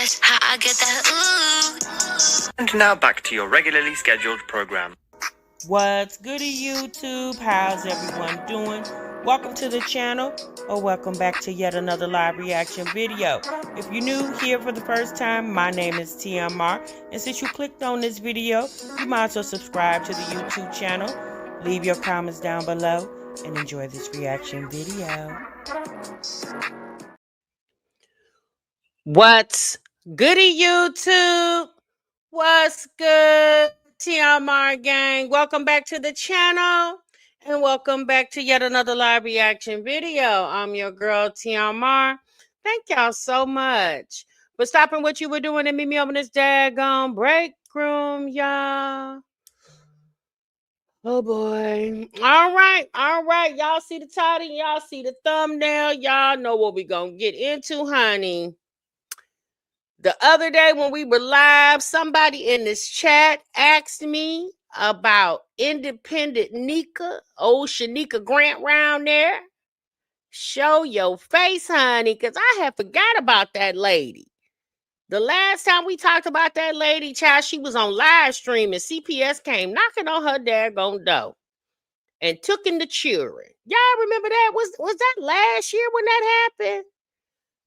That's how I get that ooh. And now back to your regularly scheduled program. What's goody, YouTube? How's everyone doing? Welcome to the channel, or welcome back to yet another live reaction video. If you're new here for the first time, my name is TMR, and since you clicked on this video, you might as well subscribe to the YouTube channel, leave your comments down below, and enjoy this reaction video. What's goody, YouTube? What's good, TMR gang? Welcome back to the channel, and welcome back to yet another live reaction video. I'm your girl, TMR. Thank y'all so much for stopping what you were doing and meet me over this daggone break room, y'all. Oh boy. All right. Y'all see the title, y'all see the thumbnail, y'all know what we gonna get into, honey. The other day when we were live, somebody in this chat asked me about independent Nika, old Shanika Grant round there. Show your face, honey, because I had forgot about that lady. The last time we talked about that lady, child, she was on live stream and CPS came knocking on her daggone door and took in the children. Y'all remember that? Was that last year when that happened?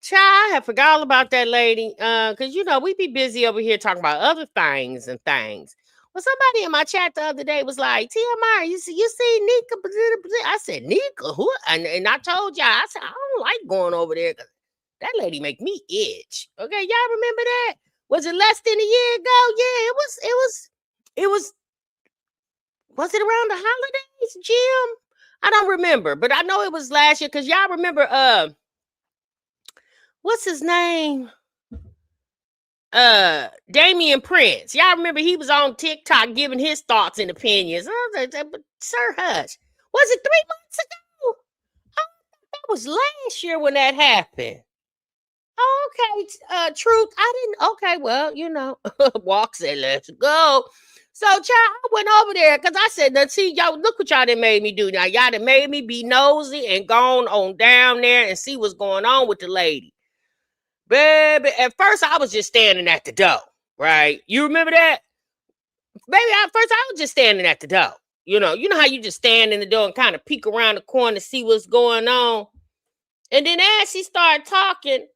Child, I have forgot all about that lady. Because you know, we be busy over here talking about other things and things. Well, somebody in my chat the other day was like, TMR, you see Nika? I said, Nika, who? And I told y'all, I said, I don't like going over there because that lady make me itch. Okay, y'all remember that? Was it less than a year ago? Yeah, it was it around the holidays, Jim? I don't remember, but I know it was last year because y'all remember what's his name? Damian Prince. Y'all remember he was on TikTok giving his thoughts and opinions. I was like, but Sir Hush, was it 3 months ago? Oh, that was last year when that happened. Oh, okay, Truth. I didn't. Okay, well, you know, Walk said, let's go. So, child, I went over there because I said, let's see, y'all, look what y'all done made me do. Now, y'all done made me be nosy and gone on down there and see what's going on with the lady. Baby, at first I was just standing at the door, right? You remember that? Baby, at first I was just standing at the door. You know how you just stand in the door and kind of peek around the corner to see what's going on. And then as she started talking,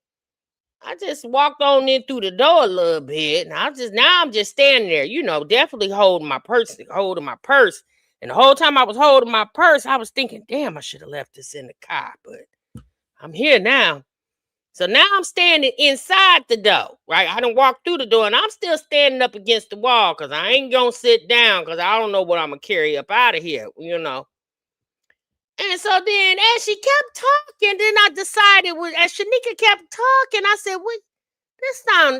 I just walked on in through the door a little bit. And I'm just standing there, you know, definitely holding my purse. And the whole time I was holding my purse, I was thinking, damn, I should have left this in the car, but I'm here now. So now I'm standing inside the door, right? I done walked through the door and I'm still standing up against the wall because I ain't going to sit down because I don't know what I'm going to carry up out of here, you know. And so then as she kept talking, then I decided, as Shanika kept talking, I said, well,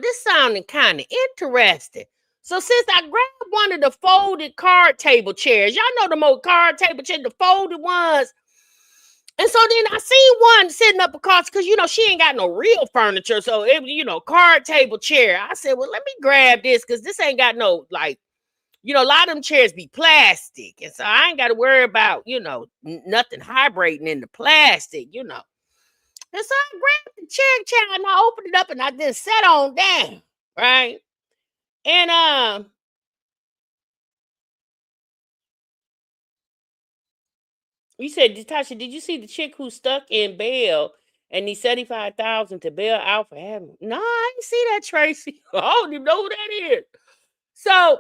this sounded kind of interesting. So since I grabbed one of the folded card table chairs, y'all know the old card table chairs, the folded ones. And so then I see one sitting up across, because, you know, she ain't got no real furniture. So, it was, you know, card table chair. I said, well, let me grab this because this ain't got no, like, you know, a lot of them chairs be plastic. And so I ain't got to worry about, you know, nothing vibrating in the plastic, you know. And so I grabbed the chair and I opened it up and I just sat on down, right? And, you said, Tasha, did you see the chick who stuck in bail and need $75,000 to bail out for having? No, I didn't see that, Tracy. I don't even know who that is. So,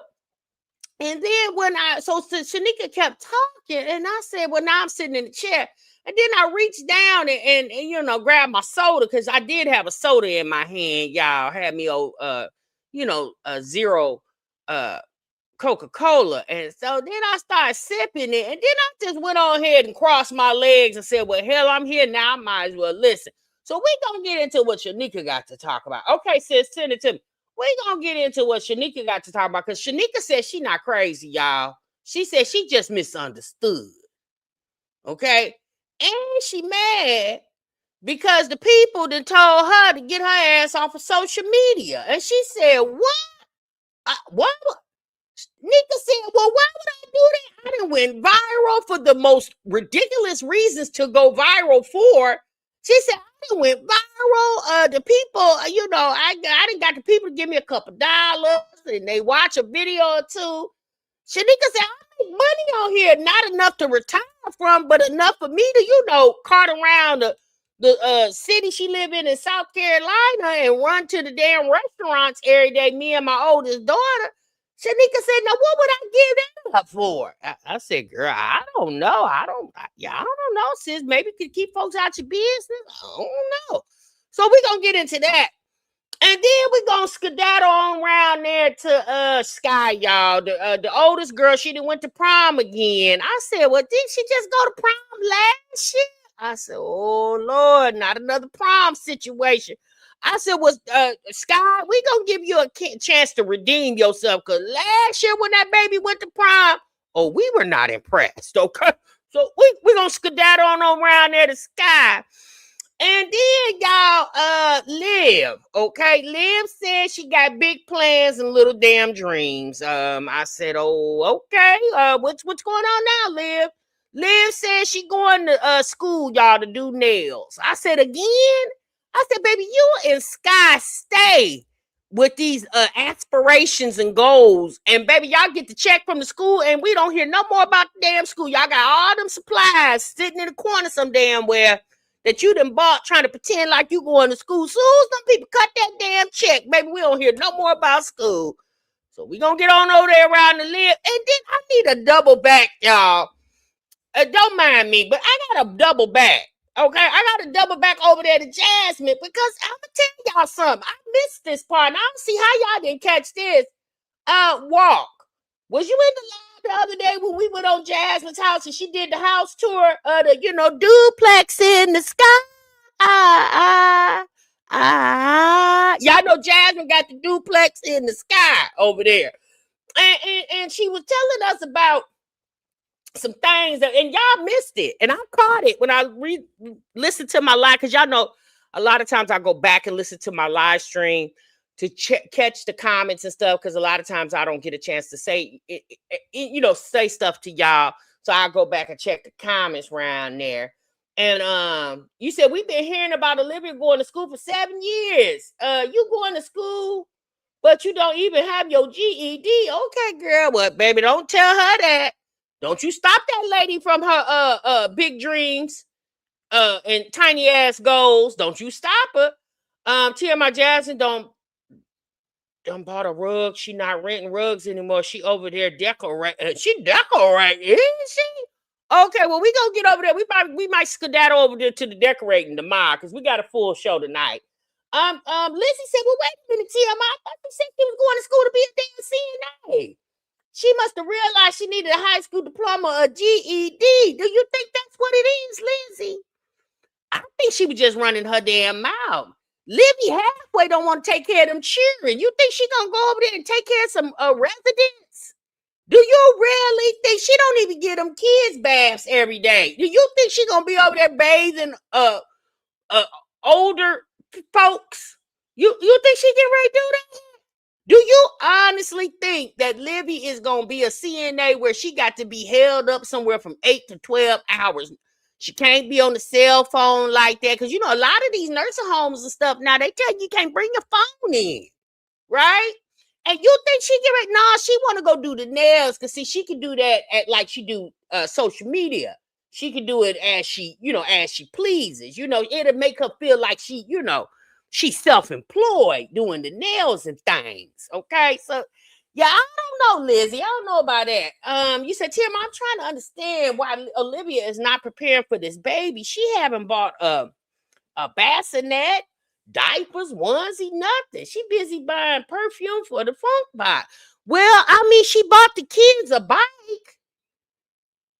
and then so Shanika kept talking, and I said, well, now I'm sitting in the chair. And then I reached down and you know, grabbed my soda, because I did have a soda in my hand, y'all. Had me you know, a zero Coca-Cola. And so then I started sipping it. And then I just went on ahead and crossed my legs and said, well, hell, I'm here now. I might as well listen. So we gonna get into what Shanika got to talk about. Okay, sis, send it to me. We gonna get into what Shanika got to talk about, because Shanika said she not crazy, y'all. She said she just misunderstood. Okay? And she mad because the people that told her to get her ass off of social media. And she said, what? What? Nika said, well, why would I do that? I done went viral for the most ridiculous reasons to go viral for. She said, I done went viral. The people, you know, I done got the people to give me a couple dollars and they watch a video or two. Shanika said, I make money on here, not enough to retire from, but enough for me to, you know, cart around the city she live in South Carolina and run to the damn restaurants every day, me and my oldest daughter. Shanika said, now what would I give that up for? I said, girl, I don't know. I don't know, sis. Maybe you could keep folks out your business. I don't know. So we're going to get into that. And then we gonna skedaddle on around there to Sky, y'all. The oldest girl, she done went to prom again. I said, well, didn't she just go to prom last year? I said, oh Lord, not another prom situation. I said, well, Sky, we gonna give you a chance to redeem yourself, because last year when that baby went to prom, oh, we were not impressed. Okay, so we gonna skedaddle on around there to Sky. And then y'all, Liv, okay? Liv said she got big plans and little damn dreams. I said, oh, okay. What's going on now, Liv? Liv said she going to school, y'all, to do nails. I said, again? I said, baby, you and Sky stay with these aspirations and goals. And baby, y'all get the check from the school and we don't hear no more about the damn school. Y'all got all them supplies sitting in the corner some damn where that you done bought trying to pretend like you going to school. Soon as them people cut that damn check, baby, we don't hear no more about school. So we gonna get on over there around the Liv. And then I need a double back, y'all. Don't mind me, but I got a double back. Okay, I got a double back over there to Jasmine because I'm gonna tell y'all something. I missed this part, and I don't see how y'all didn't catch this. Walk. Was you in the live the other day when we went on Jasmine's house and she did the house tour of the, you know, duplex in the sky? Y'all know Jasmine got the duplex in the sky over there. And she was telling us about some things that, and y'all missed it. And I caught it when I listened to my live, because y'all know a lot of times I go back and listen to my live stream to catch the comments and stuff, because a lot of times I don't get a chance to say you know, say stuff to y'all. So I go back and check the comments around there. And you said we've been hearing about Olivia going to school for 7 years. You going to school, but you don't even have your GED. Okay, girl. Well, baby, don't tell her that. Don't you stop that lady from her big dreams and tiny ass goals. Don't you stop her. Tia Jasmine done bought a rug. She not renting rugs anymore. She over there decorating. She decorating, isn't she? Okay, well, we gonna get over there. We might skedaddle over there to the decorating tomorrow, because we got a full show tonight. Lizzie said, well, wait a minute, Tia. I thought you said she was going to school to be a damn CNA. She must have realized she needed a high school diploma or GED. Do you think that's what it is, Lizzie? I think she was just running her damn mouth. Livy halfway don't want to take care of them children. You think she gonna go over there and take care of some residents? Do you really think she don't even get them kids baths every day? Do you think she gonna be over there bathing older folks? You think she get ready to do that? Do you honestly think that Livy is going to be a CNA where she got to be held up somewhere from 8 to 12 hours? She can't be on the cell phone like that, because, you know, a lot of these nursing homes and stuff, now they tell you can't bring your phone in, right? And you think she get it? Nah, she want to go do the nails, because, see, she can do that at, like she do social media. She can do it as she, you know, as she pleases. You know, it'll make her feel like she, you know, she's self-employed doing the nails and things. Okay, so yeah, I don't know, Lizzie. I don't know about that. You said, Tim, I'm trying to understand why Olivia is not preparing for this baby. She haven't bought a bassinet, diapers, onesie, nothing. She busy buying perfume for the funk box. Well, I mean, she bought the kids a bike.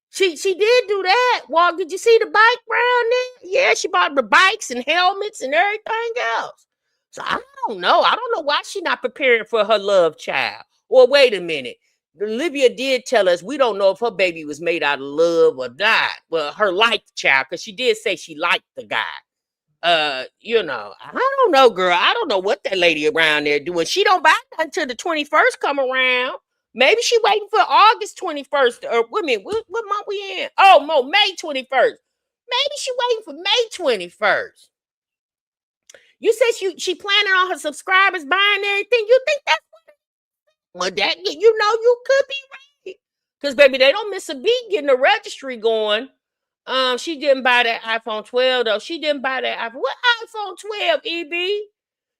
She did do that. Well, did you see the bike around there? Yeah, she bought the bikes and helmets and everything else. So I don't know. I don't know why she's not preparing for her love child. Or wait a minute. Olivia did tell us we don't know if her baby was made out of love or not. Well, her liked child, because she did say she liked the guy. You know, I don't know, girl. I don't know what that lady around there doing. She don't buy nothing until the 21st come around. Maybe she waiting for August 21st, or wait a minute, what month we in? Oh, May 21st. Maybe she waiting for May 21st. You said she planning on her subscribers buying everything. You think that's well, that you could be right. Because baby, they don't miss a beat getting the registry going. She didn't buy that iPhone 12 though. She didn't buy that iPhone. What iPhone 12, EB?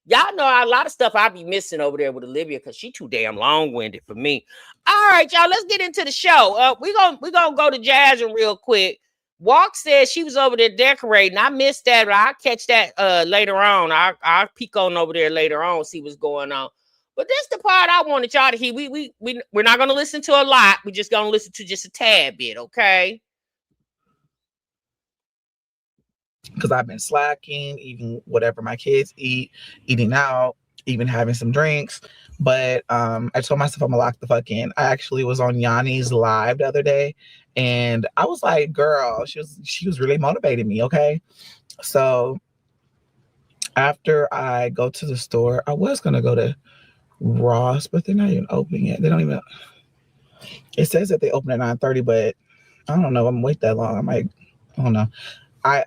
Y'all know a lot of stuff I be missing over there with Olivia because she too damn long-winded for me. All right, y'all, let's get into the show. We're gonna go to Jasmine real quick. Walk said she was over there decorating. I missed that, but I'll catch that later on. I'll peek on over there later on, see what's going on. But this the part I wanted y'all to hear. We're not gonna listen to a lot. We're just gonna listen to just a tad bit, okay? Because I've been slacking, eating whatever my kids eat, eating out, even having some drinks. But I told myself I'm gonna lock the fuck in. I actually was on Yanni's live the other day, and I was like, girl, she was really motivating me, okay? So after I go to the store, I was gonna go to Ross, but they're not even open yet. They don't even. It says that they open at 9:30, but I don't know. I'm gonna wait that long. I don't know. I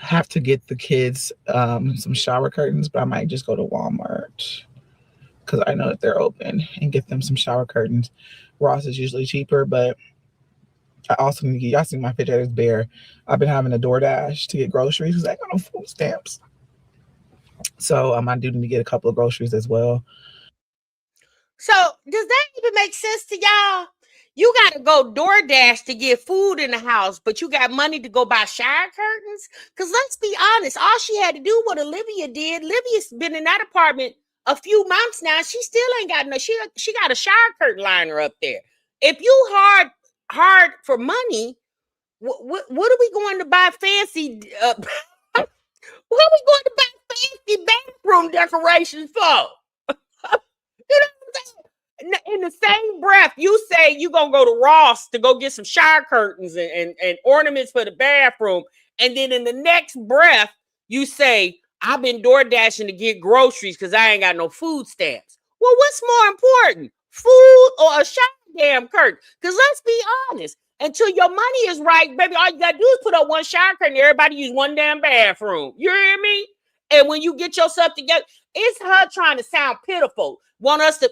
have to get the kids some shower curtains, but I might just go to Walmart because I know that they're open and get them some shower curtains. Ross is usually cheaper, but I also need to get, y'all see my refrigerator is bare. I've been having a DoorDash to get groceries because I got no food stamps. So I do need to get a couple of groceries as well. So does that even make sense to y'all? You got to go DoorDash to get food in the house, but you got money to go buy shower curtains? Because let's be honest, all she had to do what Olivia did. Olivia's been in that apartment a few months now. She still ain't got no, she got a shower curtain liner up there. If you hard for money, what are we going to buy fancy? What are we going to buy fancy bathroom decorations for? You know what I'm saying? In the same breath, you say you're going to go to Ross to go get some shower curtains and ornaments for the bathroom. And then in the next breath, you say, I've been door dashing to get groceries because I ain't got no food stamps. Well, what's more important, food or a shower damn curtain? Because let's be honest, until your money is right, baby, all you got to do is put up one shower curtain. Everybody use one damn bathroom. You hear me? And when you get yourself together, it's her trying to sound pitiful. Want us to,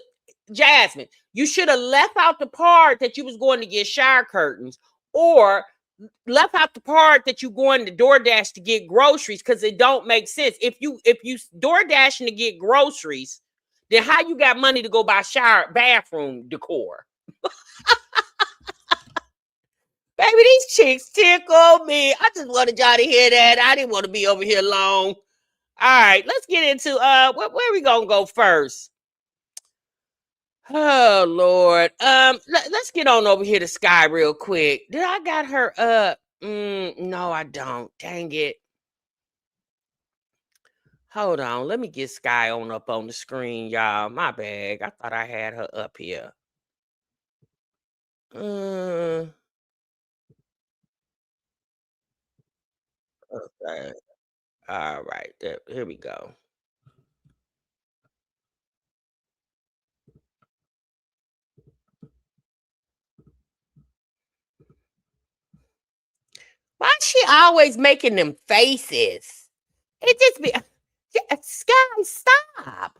Jasmine, you should have left out the part that you was going to get shower curtains, or left out the part that you going to DoorDash to get groceries, because it don't make sense. If you DoorDashing to get groceries, then how you got money to go buy bathroom decor? Baby, these chicks tickle me. I just wanted y'all to hear that. I didn't want to be over here long. All right, let's get into where we gonna go first? Oh Lord. Let's get on over here to Sky real quick. Did I got her up? No, I don't. Dang it. Hold on. Let me get Sky up on the screen, y'all. My bad. I thought I had her up here. Okay. All right. Here we go. Why is she always making them faces? It just be Sky, stop.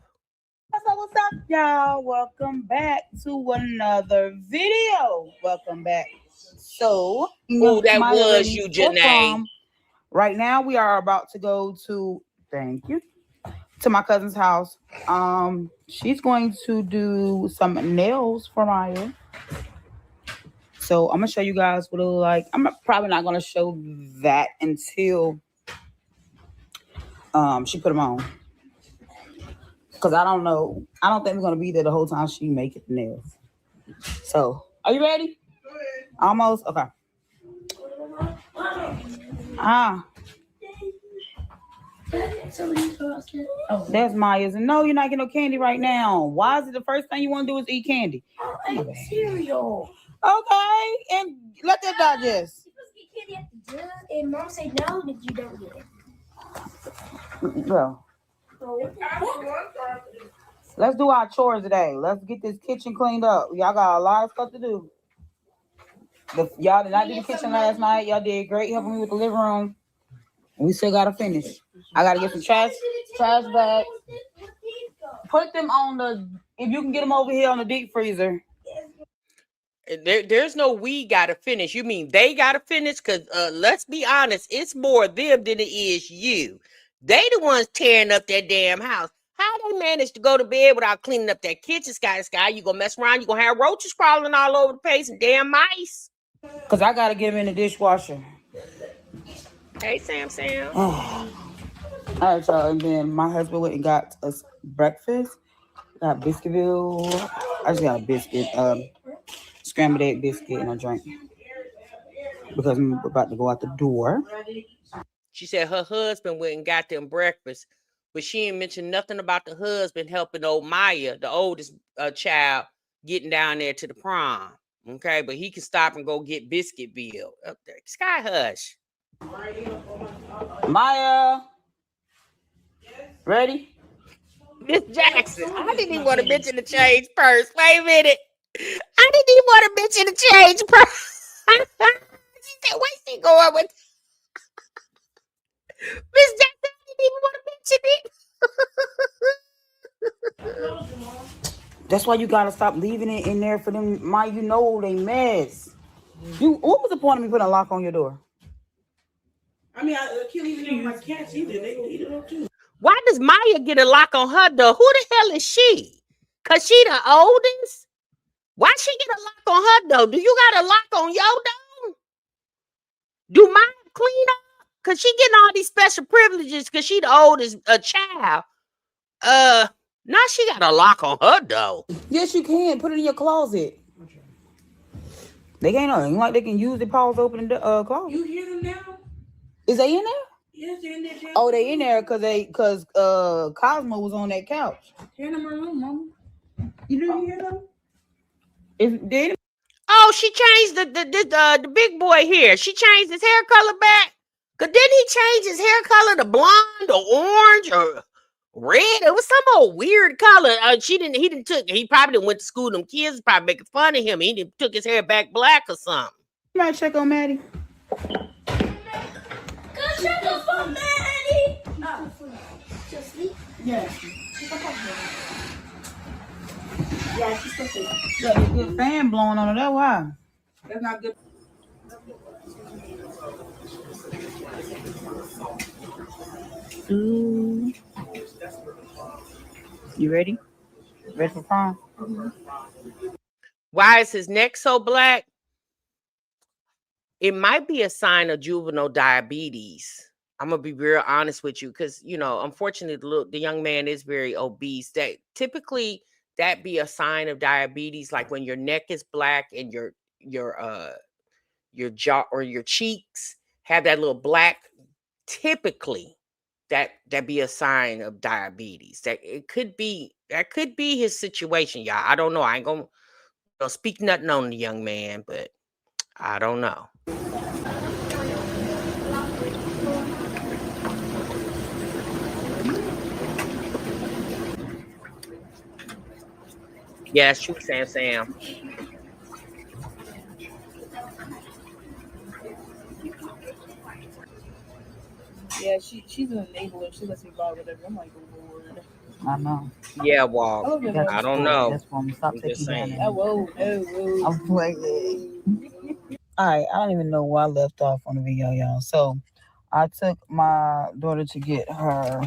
So what's up, y'all? Welcome back to another video. Welcome back. So, that was you, Janae. Right now, we are about to go to, thank you, to my cousin's house. She's going to do some nails for Maya. So I'm gonna show you guys what it looks like. I'm probably not gonna show that until she put them on. Because I don't know. I don't think we're going to be there the whole time she making the nails. So, are you ready? Almost? Okay. There's Maya's. And no, you're not getting no candy right now. Why is it the first thing you want to do is eat candy? I ate cereal. Okay. And let that digest. You're supposed to get candy at the gym, and Mom said no, that you don't get it. Well. Let's do our chores today. Let's get this kitchen cleaned up. Y'all got a lot of stuff to do. Y'all did not do the kitchen last night. Y'all did great helping me with the living room. We still got to finish. I gotta get some trash bags. Put them on the. If you can get them over here on the deep freezer. There's no we gotta finish. You mean they gotta finish? Cause let's be honest, it's more them than it is you. They the ones tearing up that damn house. How they managed to go to bed without cleaning up that kitchen, Sky? You gonna mess around? You gonna have roaches crawling all over the place and damn mice? Cause I gotta get them in the dishwasher. Hey, Sam. All right, y'all. And then my husband went and got us breakfast. Got Biscuitville. I just got a biscuit, scrambled egg biscuit, and a drink because I'm about to go out the door. She said her husband went and got them breakfast, but she didn't mention nothing about the husband helping old Maya, the oldest child, getting down there to the prom. Okay, but he can stop and go get Biscuitville up there. Sky, hush. Maya, ready? Miss Jackson, I didn't even want to mention the change purse. Wait a minute. I didn't even want to mention the change purse. She said, where's she going with Miss Jackson? I didn't even want to mention it. That's why you gotta stop leaving it in there for them. Maya, you know they mess. What was the point of me putting a lock on your door? I mean, I can't even leave my cats either. They can eat it up too. Why does Maya get a lock on her door? Who the hell is she? Cause she the oldest? Why she get a lock on her door? Do you got a lock on your door? Do Maya clean up? Cause she getting all these special privileges cause she the oldest child. Now she got a lock on her door. Yes, you can. Put it in your closet. They ain't nothing like they can use the paws open the closet. You hear them now? Is they in there? Yes, they're in there. Oh, they in there because Cosmo was on that couch. Turn them around, Mama. You didn't hear them? Did Oh, she changed the big boy here. She changed his hair color back. Cause didn't he change his hair color to blonde or orange or red? It was some old weird color. He probably didn't went to school. Them kids probably making fun of him. He didn't took his hair back black or something. you might check on Maddie? Go check up on Maddie. Oh, just sleep? Yeah. Yeah, she's supposed to. Got a good fan blowing on her. That's why. That's not good. Ooh. You ready? Ready for prom? Mm-hmm. Why is his neck so black? It might be a sign of juvenile diabetes. I'm gonna be real honest with you, because unfortunately, the young man is very obese. That typically that be a sign of diabetes, like when your neck is black and your jaw or your cheeks have that little black. Typically, that be a sign of diabetes. That could be his situation, y'all. I don't know. I ain't gonna speak nothing on the young man, but I don't know. Yeah, that's true, Sam. Yeah, she's an enabler. She lets me buy whatever. I'm like, oh, Lord. I know. Yeah, well, I don't know. That's why I'm stop I'm taking just saying. down. Whoa. I'm playing. All right, I don't even know where I left off on the video, y'all. So I took my daughter to get her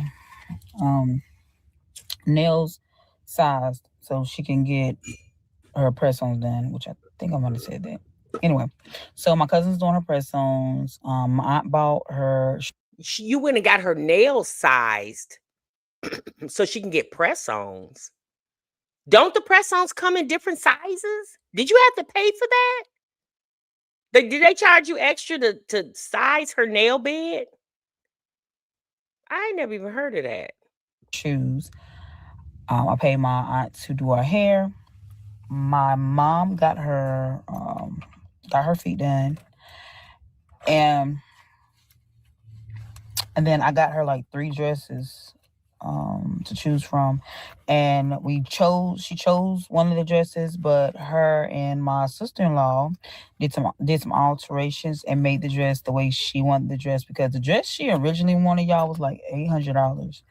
nails sized so she can get her press-ons done, which I think I might have said that. Anyway, so my cousin's doing her press-ons. My aunt bought her. You went and got her nails sized so she can get press-ons. Don't the press-ons come in different sizes? Did you have to pay for that? Did they charge you extra to size her nail bed? I ain't never even heard of that. Shoes. I paid my aunt to do her hair. My mom got her feet done, and then I got her like 3 dresses to choose from, and she chose one of the dresses, but her and my sister-in-law did some alterations and made the dress the way she wanted the dress, because the dress she originally wanted, y'all, was like $800.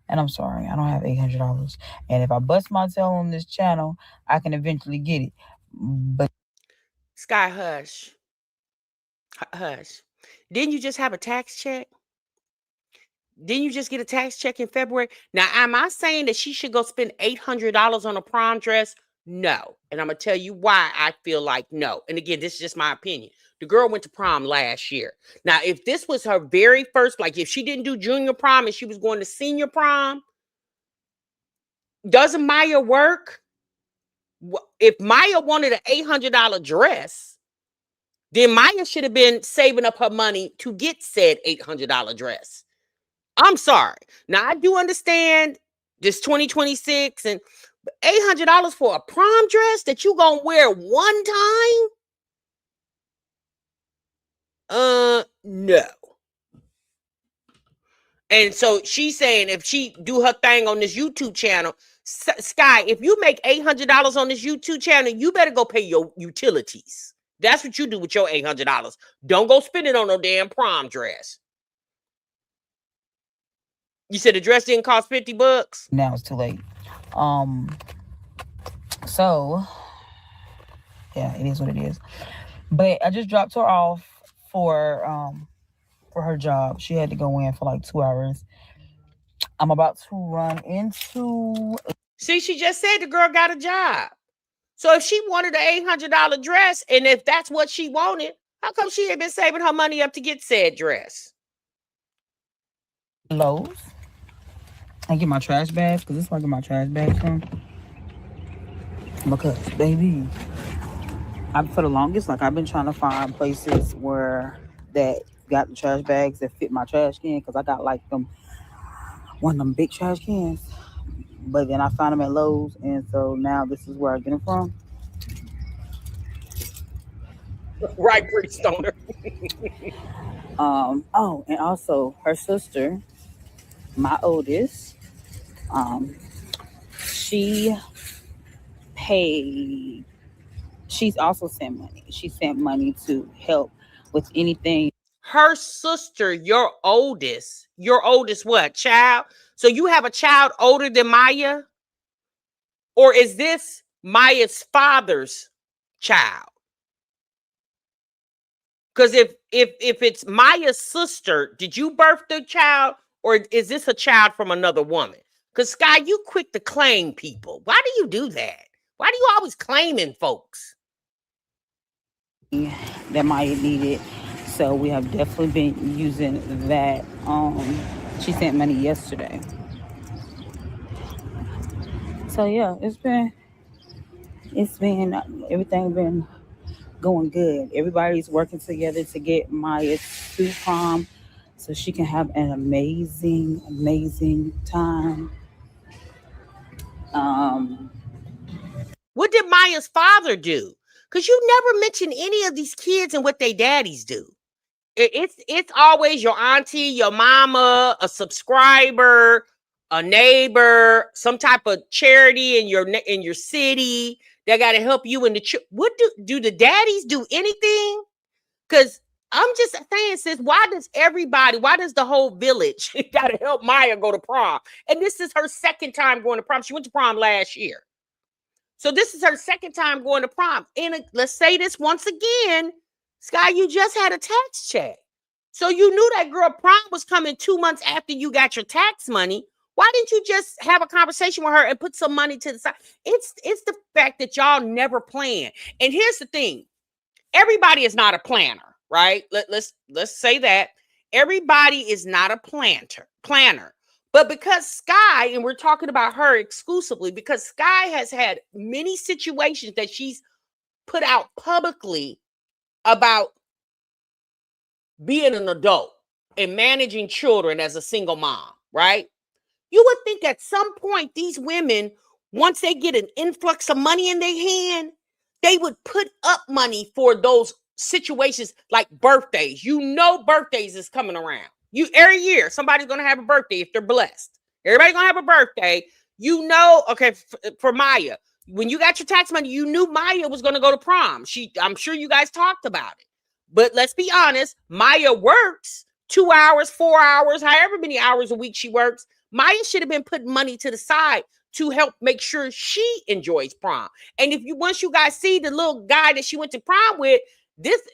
And I'm sorry, I don't have $800. And if I bust my tail on this channel, I can eventually get it. But Sky, hush. Hush. Didn't you just have a tax check? Didn't you just get a tax check in February? Now, am I saying that she should go spend $800 on a prom dress? No. And I'm going to tell you why I feel like no. And again, this is just my opinion. The girl went to prom last year. Now, if this was her very first, like if she didn't do junior prom and she was going to senior prom, doesn't Maya work? If Maya wanted an $800 dress, then Maya should have been saving up her money to get said $800 dress. I'm sorry. Now, I do understand this 2026 and $800 for a prom dress that you gonna wear one time? No. And so she's saying if she do her thing on this YouTube channel, Sky, if you make $800 on this YouTube channel, you better go pay your utilities. That's what you do with your $800. Don't go spend it on no damn prom dress. You said the dress didn't cost $50? Now it's too late. So yeah, it is what it is. But I just dropped her off for her job. She had to go in for like 2 hours. I'm about to run into. See, she just said the girl got a job. So if she wanted an $800 dress, and if that's what she wanted, how come she had been saving her money up to get said dress? Lowe's. I get my trash bags, because this is where I get my trash bags from. Because, baby, for the longest, like, I've been trying to find places where that got the trash bags that fit my trash can, because I got like one of them big trash cans. But then I found them at Lowe's, and so now this is where I get them from. Right, pretty stoner. Oh, and also her sister, my oldest, she's also sent money. She sent money to help with anything. Her sister, your oldest what, child? So you have a child older than Maya? Or is this Maya's father's child? Because if it's Maya's sister, did you birth the child, or is this a child from another woman? Because Sky, you quick to claim people. Why do you do that? Why do you always claiming folks? That Maya needed. So we have definitely been using that. She sent money yesterday. So yeah, it's been everything been going good. Everybody's working together to get Maya to prom so she can have an amazing time. What did Maya's father do? Because you never mention any of these kids and what their daddies do. It's always your auntie, your mama, a subscriber, a neighbor, some type of charity in your city that got to help you in the. What do the daddies do anything? Because I'm just saying, sis, why does the whole village got to help Maya go to prom? And this is her second time going to prom. She went to prom last year. So this is her second time going to prom. And let's say this once again, Sky, you just had a tax check. So you knew that girl prom was coming 2 months after you got your tax money. Why didn't you just have a conversation with her and put some money to the side? It's the fact that y'all never plan. And here's the thing. Everybody is not a planner, right? Let's say that. Everybody is not a planner. But because Sky, and we're talking about her exclusively, because Sky has had many situations that she's put out publicly about being an adult and managing children as a single mom, right? You would think at some point these women, once they get an influx of money in their hand, they would put up money for those situations like birthdays. You know birthdays is coming around. Every year, somebody's going to have a birthday if they're blessed. Everybody gonna have a birthday. You know, okay, for Maya, when you got your tax money, you knew Maya was gonna go to prom. I'm sure you guys talked about it. But let's be honest, Maya works 2 hours, 4 hours, however many hours a week she works. Maya should have been putting money to the side to help make sure she enjoys prom. And if you once you guys see the little guy that she went to prom with, this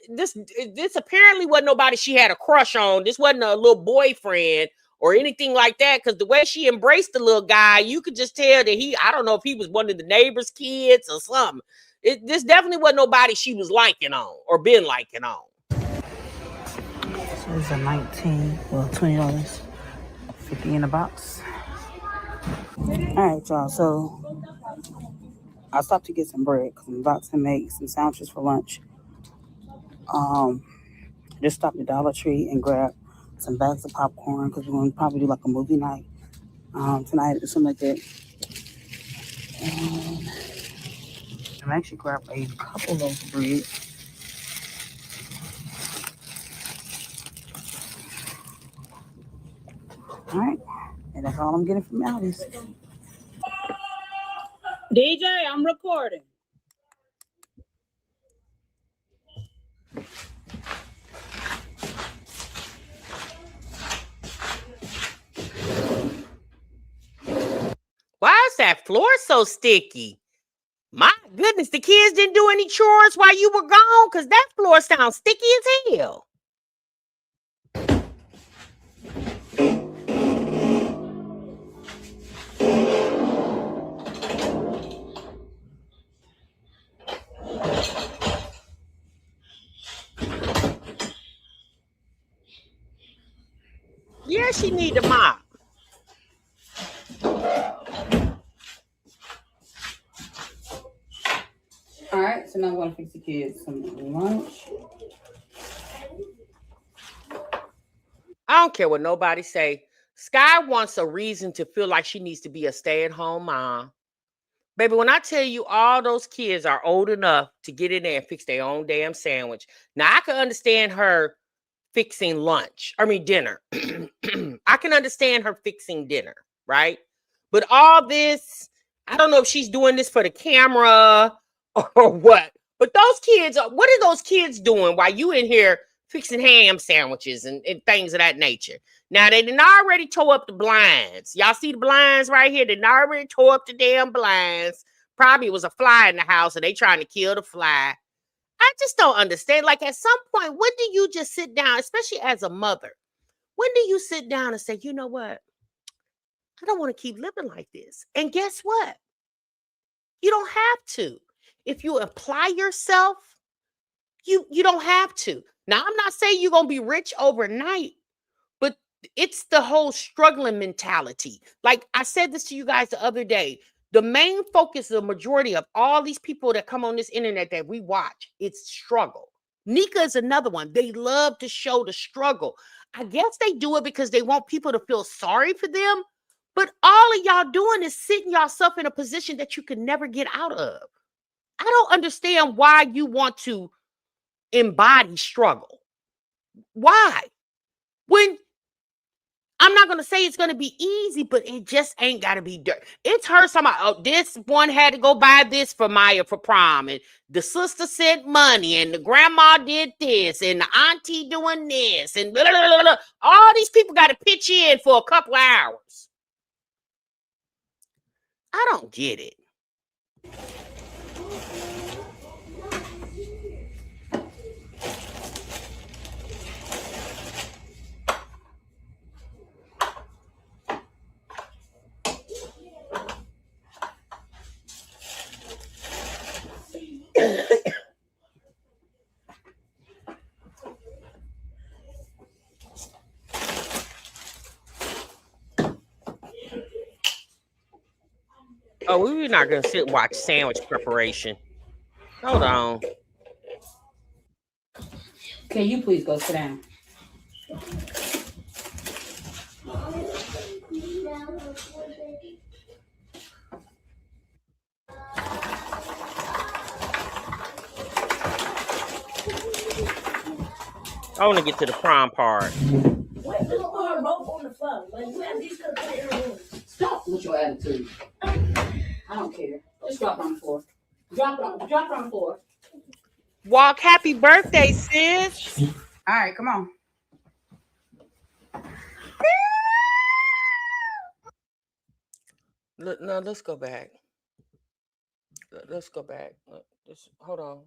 apparently wasn't nobody she had a crush on. This wasn't a little boyfriend or anything like that, because the way she embraced the little guy, you could just tell that I don't know if he was one of the neighbor's kids or something. This definitely wasn't nobody she was liking on or been liking on. So it's a $20, 50 in the box. All right, y'all. So I stopped to get some bread because I'm about to make some sandwiches for lunch. Just stopped at Dollar Tree and grabbed some bags of popcorn because we're going to probably do like a movie night tonight or something like that. And I'm actually grabbed a couple loaves of bread. All right, and that's all I'm getting from Aldi's. DJ, I'm recording. Why is that floor so sticky? My goodness, the kids didn't do any chores while you were gone, because that floor sounds sticky as hell. Yeah, she need a mop. All right, so now I'm going to fix the kids some lunch. I don't care what nobody say. Sky wants a reason to feel like she needs to be a stay-at-home mom. Baby, when I tell you all those kids are old enough to get in there and fix their own damn sandwich. Now, I can understand her fixing dinner. I can understand her fixing dinner, right? But all this, I don't know if she's doing this for the camera or what. But those kids, what are those kids doing while you in here fixing ham sandwiches and things of that nature? Now, they didn't already tore up the blinds. Y'all see the blinds right here? They didn't already tore up the damn blinds. Probably it was a fly in the house and they trying to kill the fly. I just don't understand. Like, at some point, when do you just sit down, especially as a mother, when do you sit down and say, you know what? I don't want to keep living like this. And guess what? You don't have to. If you apply yourself, you don't have to. Now, I'm not saying you're going to be rich overnight, but it's the whole struggling mentality. Like I said this to you guys the other day. The main focus, the majority of all these people that come on this internet that we watch, it's struggle. Nika is another one. They love to show the struggle. I guess they do it because they want people to feel sorry for them. But all of y'all doing is sitting yourself in a position that you can never get out of. I don't understand why you want to embody struggle. Why? When I'm not going to say it's going to be easy, but it just ain't got to be dirt. It's her somebody, oh, this one had to go buy this for Maya for prom, and the sister sent money, and the grandma did this, and the auntie doing this, and blah, blah, blah, blah. All these people got to pitch in for a couple of hours. I don't get it. Oh, we're not going to sit and watch sandwich preparation. Hold on. Can you please go sit down? I want to get to the prom part. on the floor. Like, you have these cups in your room. Stop with your attitude. I don't care. Just drop it on the floor. Drop it on the floor. Walk, happy birthday, sis. All right, come on. No, let's go back. Let's go back. Just hold on.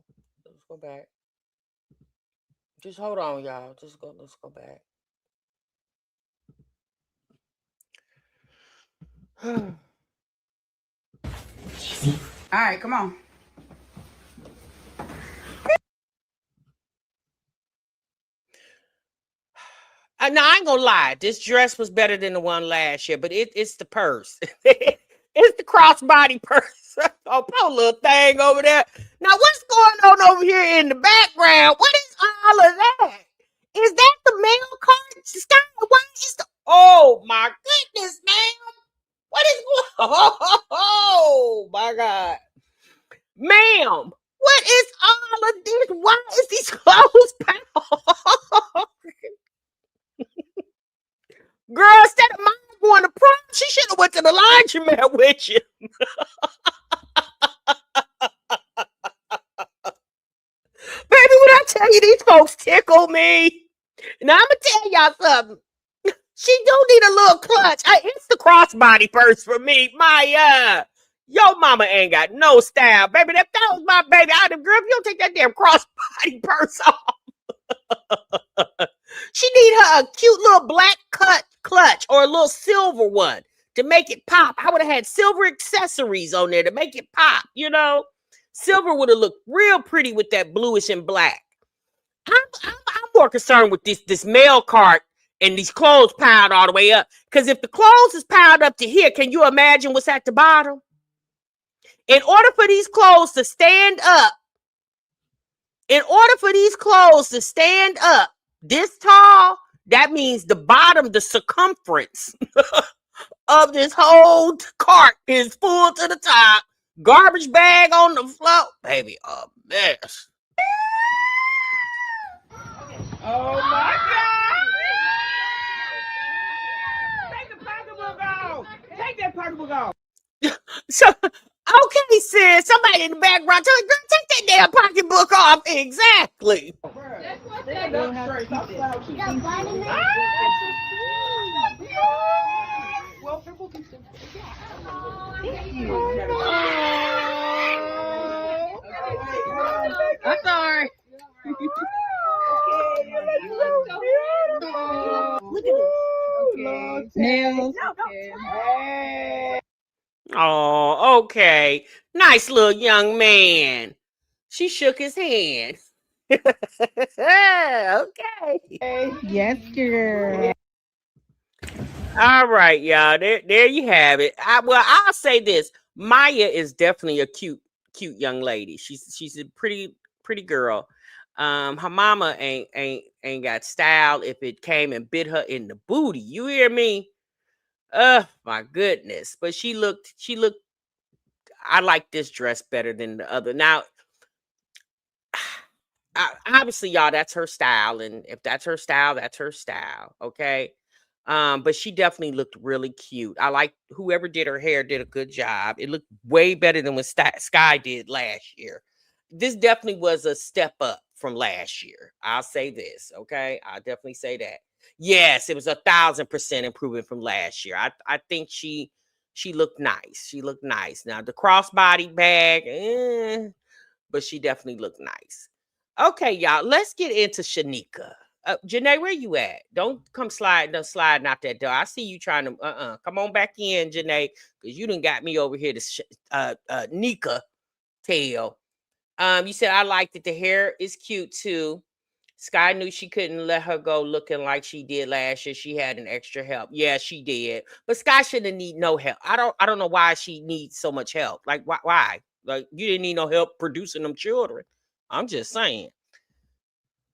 Let's go back. Just hold on, y'all. Let's go back. All right, come on. Now, I ain't gonna lie. This dress was better than the one last year, but it's the purse. It's the crossbody purse. Oh, put a little thing over there. Now, what's going on over here in the background? What is all of that? Is that the mail cart? Sky, what is the... Oh, my goodness, ma'am. What is going... Oh, my God. Ma'am, what is all of this? Why is these clothes piled? Girl, instead of mine going to prom, she should have went to the laundromat with you. Baby, when I tell you these folks tickle me. Now, I'm going to tell y'all something. She do need a little clutch. It's the crossbody purse for me. Your mama ain't got no style. Baby, if that was my baby, I'd have, girl, if you don't take that damn crossbody purse off. She need her a cute little black clutch or a little silver one to make it pop. I would have had silver accessories on there to make it pop, you know? Silver would have looked real pretty with that bluish and black. I'm more concerned with this mail cart and these clothes piled all the way up. Because if the clothes is piled up to here, can you imagine what's at the bottom? In order for these clothes to stand up, this tall, that means the bottom, the circumference of this whole cart is full to the top. Garbage bag on the floor. Baby, a mess. Oh my God. Take the pocketbook off. Take that pocketbook off. So, okay, sis. Somebody in the background tell me, girl, take that damn pocketbook off. Exactly. I'm sorry. Look at this. Nails. Oh, okay. Nice little young man. She shook his hand. Okay. Yes, girl. All right, y'all. There you have it. I'll say this. Maya is definitely a cute young lady. She's a pretty girl. Her mama ain't got style if it came and bit her in the booty. You hear me? My goodness. But she looked I like this dress better than the other. Now, obviously, y'all, that's her style, and if that's her style, that's her style. Okay. But she definitely looked really cute. I like whoever did her hair did a good job. It looked way better than what Sky did last year. This definitely was a step up from last year. I'll say this. Okay. I'll definitely say that. Yes, it was 1,000% improvement from last year. I think she looked nice. She looked nice. Now the crossbody bag, but she definitely looked nice. Okay, y'all, let's get into Shanika. Janae, where you at? Don't come sliding out that door. I see you trying to come on back in, Janae, because you done got me over here to Nika tail. You said I liked it. The hair is cute too. Sky knew she couldn't let her go looking like she did last year. She had an extra help. Yeah, she did. But Sky shouldn't need no help. I don't know why she needs so much help. Like why? Like you didn't need no help producing them children. I'm just saying.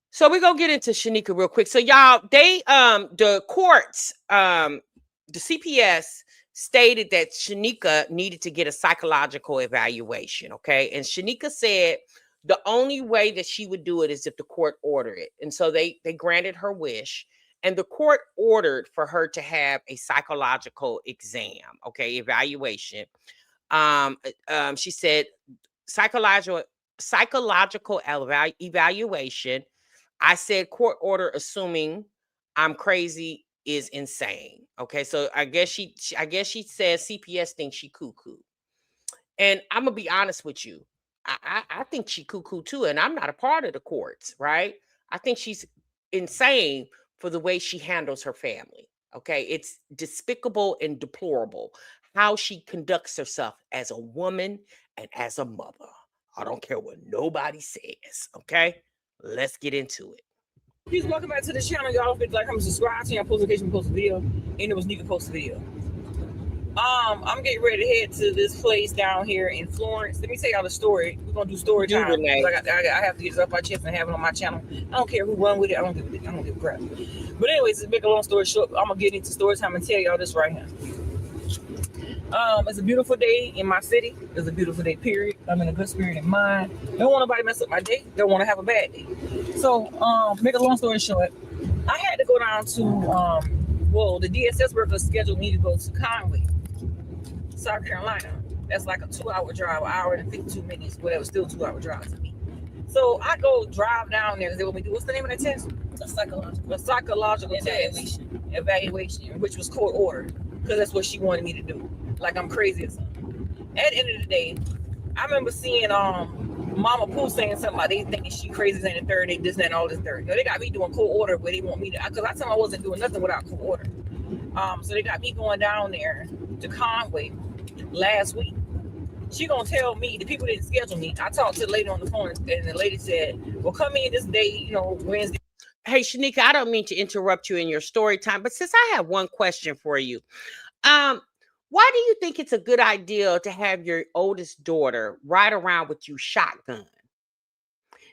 So we're gonna get into Shanika real quick. So y'all, the courts, the CPS stated that Shanika needed to get a psychological evaluation. Okay. And Shanika said the only way that she would do it is if the court ordered it. And so they granted her wish. And the court ordered for her to have a psychological exam, okay, evaluation. She said psychological evaluation. I said court order assuming I'm crazy is insane. Okay, so I guess she says CPS thinks she cuckoo. And I'm gonna be honest with you. I think she cuckoo too, and I'm not a part of the courts, right? I think she's insane for the way she handles her family. Okay, it's despicable and deplorable how she conducts herself as a woman and as a mother. I don't care what nobody says. Okay, let's get into it. Please welcome back to the channel, y'all. If you'd like, I'm subscribe to you. I post occasionally post a video, and it was Nika post a video. I'm getting ready to head to this place down here in Florence. Let me tell y'all the story. We're gonna do story time. I have to get this off my chest and have it on my channel. I don't care who run with it. I don't give a crap. But anyways, to make a long story short, I'm gonna get into story time and tell y'all this right here. It's a beautiful day in my city. It's a beautiful day, period. I'm in a good spirit in mind. Don't want nobody to mess up my day. Don't want to have a bad day. So, make a long story short, I had to go down to, the DSS workers scheduled me to go to Conway, South Carolina. That's like a 2-hour drive, an hour and 52 minutes, whatever, still 2-hour drive to me. So I go drive down there because they want me to do, what's the name of the test? A psychological evaluation, which was court ordered, because that's what she wanted me to do. Like I'm crazy or something. At the end of the day, I remember seeing Mama Pooh saying something like they thinking she crazy and the third, they this and that and all this third. You know, they got me doing court order where they want me to, because I told them I wasn't doing nothing without court order. So they got me going down there to Conway last week. She gonna tell me, the people didn't schedule me. I talked to the lady on the phone and the lady said, well, come in this day, Wednesday. Hey, Shanika, I don't mean to interrupt you in your story time, but since I have one question for you, why do you think it's a good idea to have your oldest daughter ride around with you shotgun?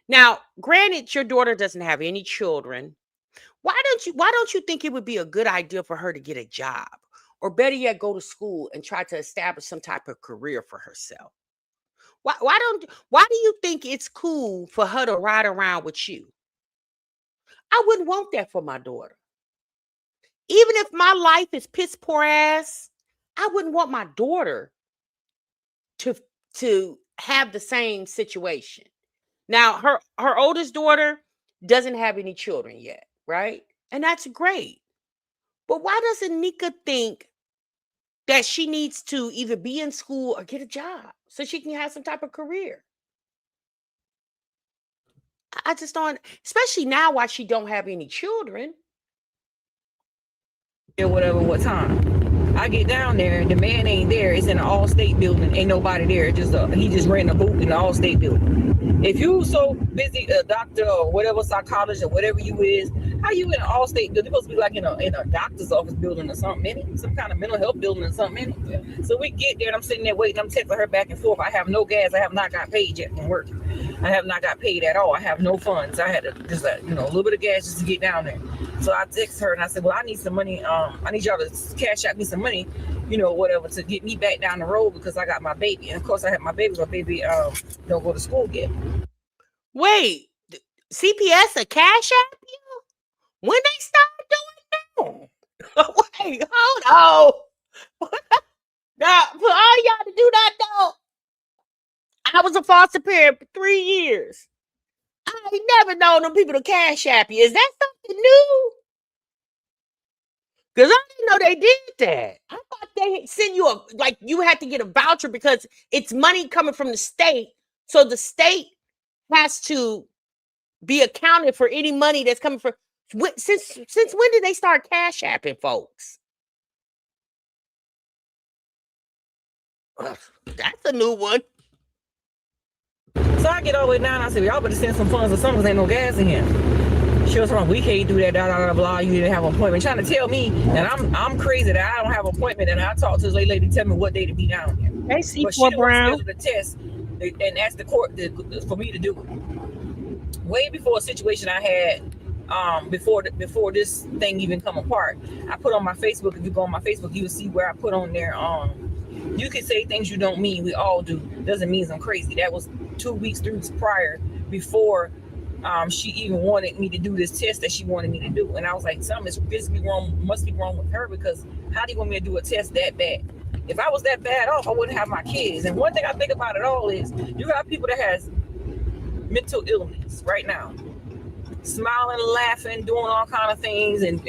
Now, granted, your daughter doesn't have any children. Why don't you think it would be a good idea for her to get a job, or better yet, go to school and try to establish some type of career for herself? Why do you think it's cool for her to ride around with you? I wouldn't want that for my daughter. Even if my life is piss poor ass, I wouldn't want my daughter to have the same situation. Now, her oldest daughter doesn't have any children yet, right? And that's great. But why doesn't Nika think that she needs to either be in school or get a job so she can have some type of career? I just don't, especially now while she don't have any children. Or whatever, what time. I get down there, the man ain't there. It's in an all-state building. Ain't nobody there. He just ran a booth in the all-state building. If you so busy, a doctor or whatever, psychologist or whatever you is, how you in an all-state building? You're supposed to be like in a doctor's office building or something, some kind of mental health building or something. So we get there and I'm sitting there waiting. I'm texting her back and forth. I have no gas. I have not got paid yet from work. I have not got paid at all. I have no funds. I had to just a little bit of gas just to get down there. So I text her and I said, well, I need some money. I need y'all to cash out me some money, whatever, to get me back down the road because I got my baby. And of course I have my baby. My baby don't go to school yet. Wait, CPS a cash app you? When they start doing that? Wait, hold on. Now, for all y'all to do that though, I was a foster parent for 3 years. I ain't never known them people to cash app you. Is that something new? Because I didn't know they did that. I thought they sent you you had to get a voucher because it's money coming from the state. So the state has to be accounted for any money that's coming from. Since when did they start cash apping folks? That's a new one. So I get all the way down. I said, y'all better send some funds or something because ain't no gas in here. She was like, we can't do that, blah, blah, blah. You didn't have an appointment. Trying to tell me that I'm crazy, that I don't have an appointment. And I talked to this lady, tell me what day to be down here. Hey, C4 but she Brown. The test and asked the court for me to do it. Way before a situation I had, before this thing even come apart, I put on my Facebook. If you go on my Facebook, you will see where I put on there. You can say things you don't mean. We all do. Doesn't mean I'm crazy. That was 2 weeks, 3 weeks prior, before she even wanted me to do this test that she wanted me to do, and I was like, something is physically wrong, must be wrong with her, because how do you want me to do a test that bad? If I was that bad off, I wouldn't have my kids. And one thing I think about it all is, you got people that has mental illness right now, smiling, laughing, doing all kind of things, and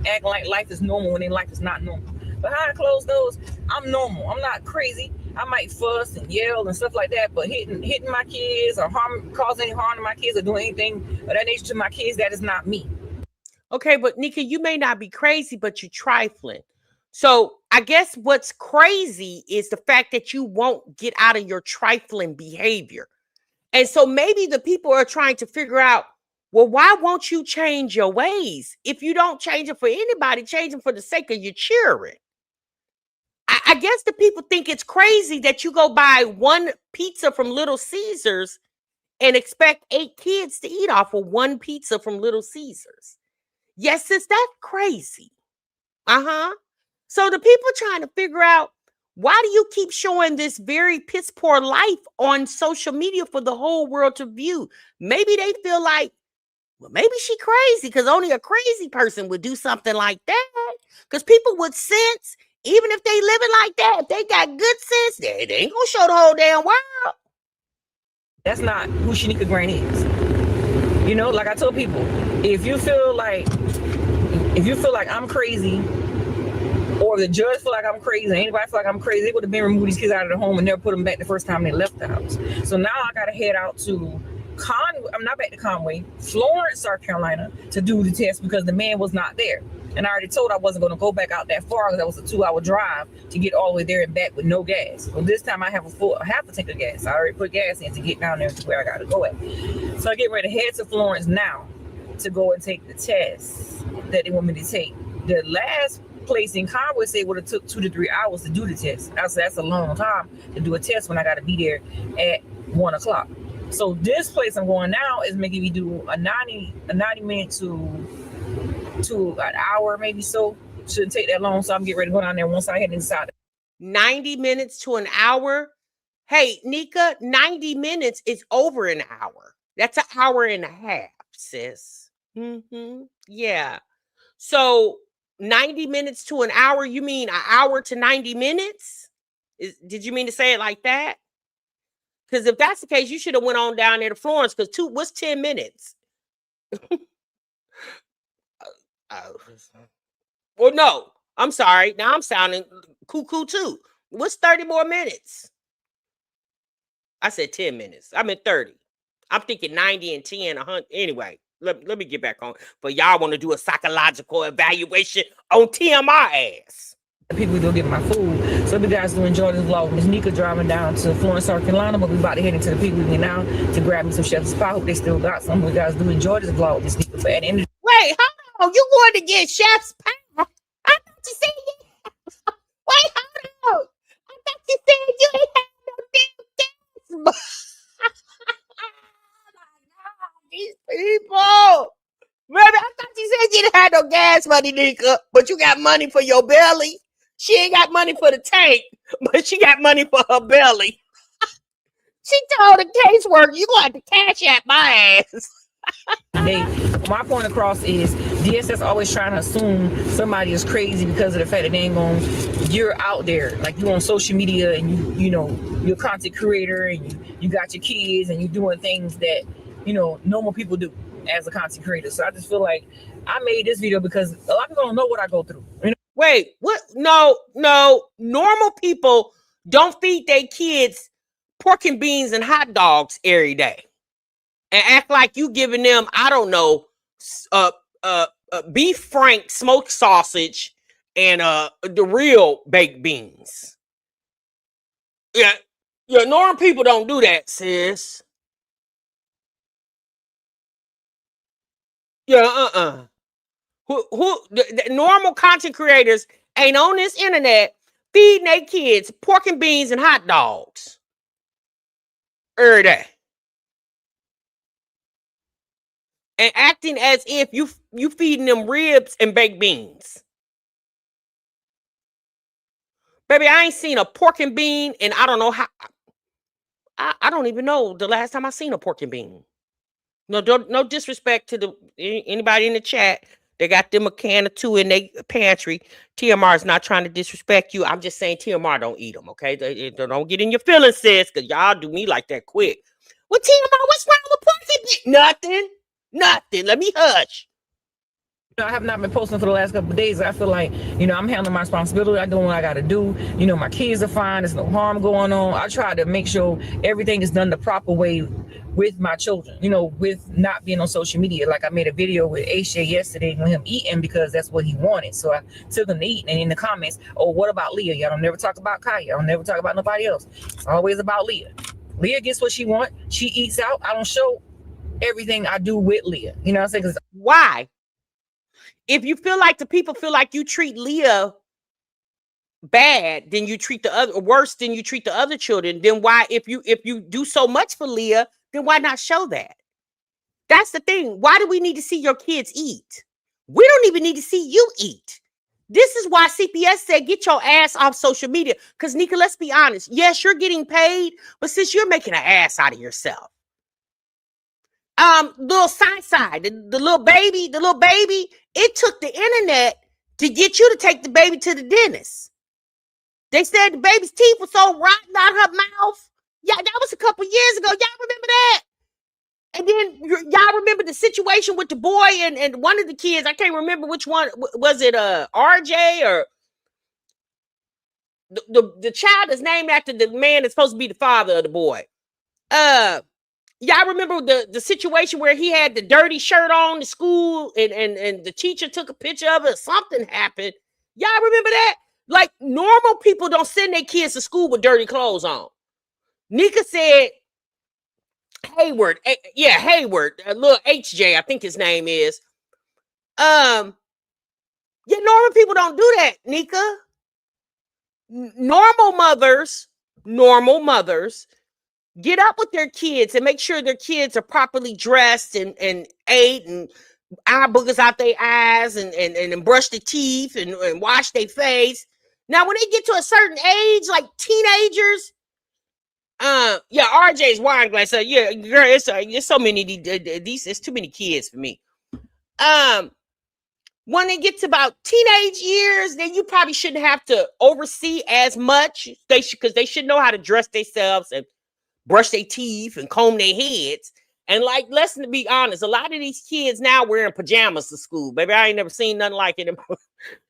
acting like life is normal when their life is not normal. Behind closed doors, I'm normal. I'm not crazy. I might fuss and yell and stuff like that, but hitting my kids or causing any harm to my kids or doing anything of that nature to my kids, that is not me. Okay, but Nika, you may not be crazy, but you're trifling. So I guess what's crazy is the fact that you won't get out of your trifling behavior. And so maybe the people are trying to figure out, well, why won't you change your ways? If you don't change it for anybody, change them for the sake of your children. I guess the people think it's crazy that you go buy one pizza from Little Caesars and expect 8 kids to eat off of one pizza from Little Caesars. Yes, sis, that's crazy. So the people trying to figure out, why do you keep showing this very piss poor life on social media for the whole world to view? Maybe they feel like, well, maybe she crazy, because only a crazy person would do something like that. Because people with sense, even if they living like that, if they got good sense, they ain't gonna show the whole damn world. That's not who Shanika Grant is. You know, like I told people, if you feel like I'm crazy, or the judge feel like I'm crazy, or anybody feel like I'm crazy, they would have been removed these kids out of the home and never put them back the first time they left the house. So now I gotta head out to I'm not back to Conway, Florence, South Carolina, to do the test because the man was not there. And I already told I wasn't going to go back out that far because that was a 2-hour drive to get all the way there and back with no gas. Well, this time I have a tank of gas. I already put gas in to get down there to where I got to go at. So I get ready to head to Florence now to go and take the test that they want me to take. The last place in Conway said it would have took 2 to 3 hours to do the test. I said, that's a long time to do a test when I got to be there at 1 o'clock. So this place I'm going now is making me do a 90 minute to an hour, maybe so. Shouldn't take that long. So I'm getting ready to go down there once I head inside. 90 minutes to an hour. Hey, Nika, 90 minutes is over an hour. That's an hour and a half, sis. Yeah. So 90 minutes to an hour, you mean an hour to 90 minutes? Did you mean to say it like that? Because if that's the case, you should have went on down there to Florence, because what's 10 minutes? Well, no, I'm sorry. Now I'm sounding cuckoo too. What's 30 more minutes? I said 10 minutes. I meant 30. I'm thinking 90 and 10, 100. Anyway, let me get back on. But y'all want to do a psychological evaluation on TMI ass. People go get my food. So you guys do enjoy this vlog. Miss Nika driving down to Florence, South Carolina, but we about to head into the People now to grab me some chef's spot. Hope they still got some. You guys do enjoy this vlog. Miss Nika, for at the end of Wait, hold on. You going to get chef's pie? I thought you said wait, hold on. I thought you said you ain't had no damn gas. These people. Baby, I thought you said you didn't have no gas money, Nika, but you got money for your belly. She ain't got money for the tank, but she got money for her belly. She told the caseworker, you going to cash at my ass. My point across is DSS always trying to assume somebody is crazy because of the fact that they ain't going, you're out there, like you on social media and you know, you're a content creator and you got your kids and you doing things that, you know, normal people do as a content creator. So I just feel like I made this video because a lot of people don't know what I go through. You know? Wait, what? No. Normal people don't feed their kids pork and beans and hot dogs every day and act like you giving them, I don't know, beef frank smoked sausage and the real baked beans. Yeah, normal people don't do that, sis. Yeah, who the normal content creators ain't on this internet feeding their kids pork and beans and hot dogs every day and acting as if you feeding them ribs and baked beans. Baby, I ain't seen a pork and bean, and I don't know how. I don't even know the last time I seen a pork and bean. No, no disrespect to anybody in the chat. They got them a can or two in their pantry. TMR is not trying to disrespect you. I'm just saying TMR don't eat them, okay? They don't get in your feelings, sis, because y'all do me like that quick. Well, TMR, what's wrong with poison? Nothing. Let me hush. I have not been posting for the last couple of days. I feel like, I'm handling my responsibility. I'm doing what I got to do. My kids are fine. There's no harm going on. I try to make sure everything is done the proper way with my children, with not being on social media. Like I made a video with AJ yesterday with him eating because that's what he wanted. So I took him to eat, and in the comments, oh, what about Leah? Y'all don't never talk about Kaya. Y'all don't never talk about nobody else. It's always about Leah. Leah gets what she wants. She eats out. I don't show everything I do with Leah. You know what I'm saying? Why? If you feel like the people feel like you treat Leah bad, then you treat the other worse than you treat the other children, then why, if you do so much for Leah, then why not show that? That's the thing. Why do we need to see your kids eat? We don't even need to see you eat. This is why CPS said get your ass off social media. Because Nika, let's be honest. Yes, you're getting paid, but since you're making an ass out of yourself. Little side, the little baby, it took the internet to get you to take the baby to the dentist. They said the baby's teeth were so rotten out her mouth. Yeah, that was a couple years ago. Y'all remember that? And then y'all remember the situation with the boy and one of the kids. I can't remember which one. Was it RJ or the child is named after the man that's supposed to be the father of the boy. Y'all remember the situation where he had the dirty shirt on to school and the teacher took a picture of it? Something happened. Y'all remember that? Like, normal people don't send their kids to school with dirty clothes on. Nika said Hayward. Hayward. Little HJ, I think his name is. Yeah, normal people don't do that, Nika. Normal mothers get up with their kids and make sure their kids are properly dressed and ate and eye boogers out their eyes and brush their teeth and wash their face. Now, when they get to a certain age, like teenagers, RJ's wine glass. Yeah, girl, it's so many these. It's too many kids for me. When they get to about teenage years, then you probably shouldn't have to oversee as much. Because they should know how to dress themselves and brush their teeth and comb their heads. And like, let's be honest, a lot of these kids now wearing pajamas to school. Baby, I ain't never seen nothing like it.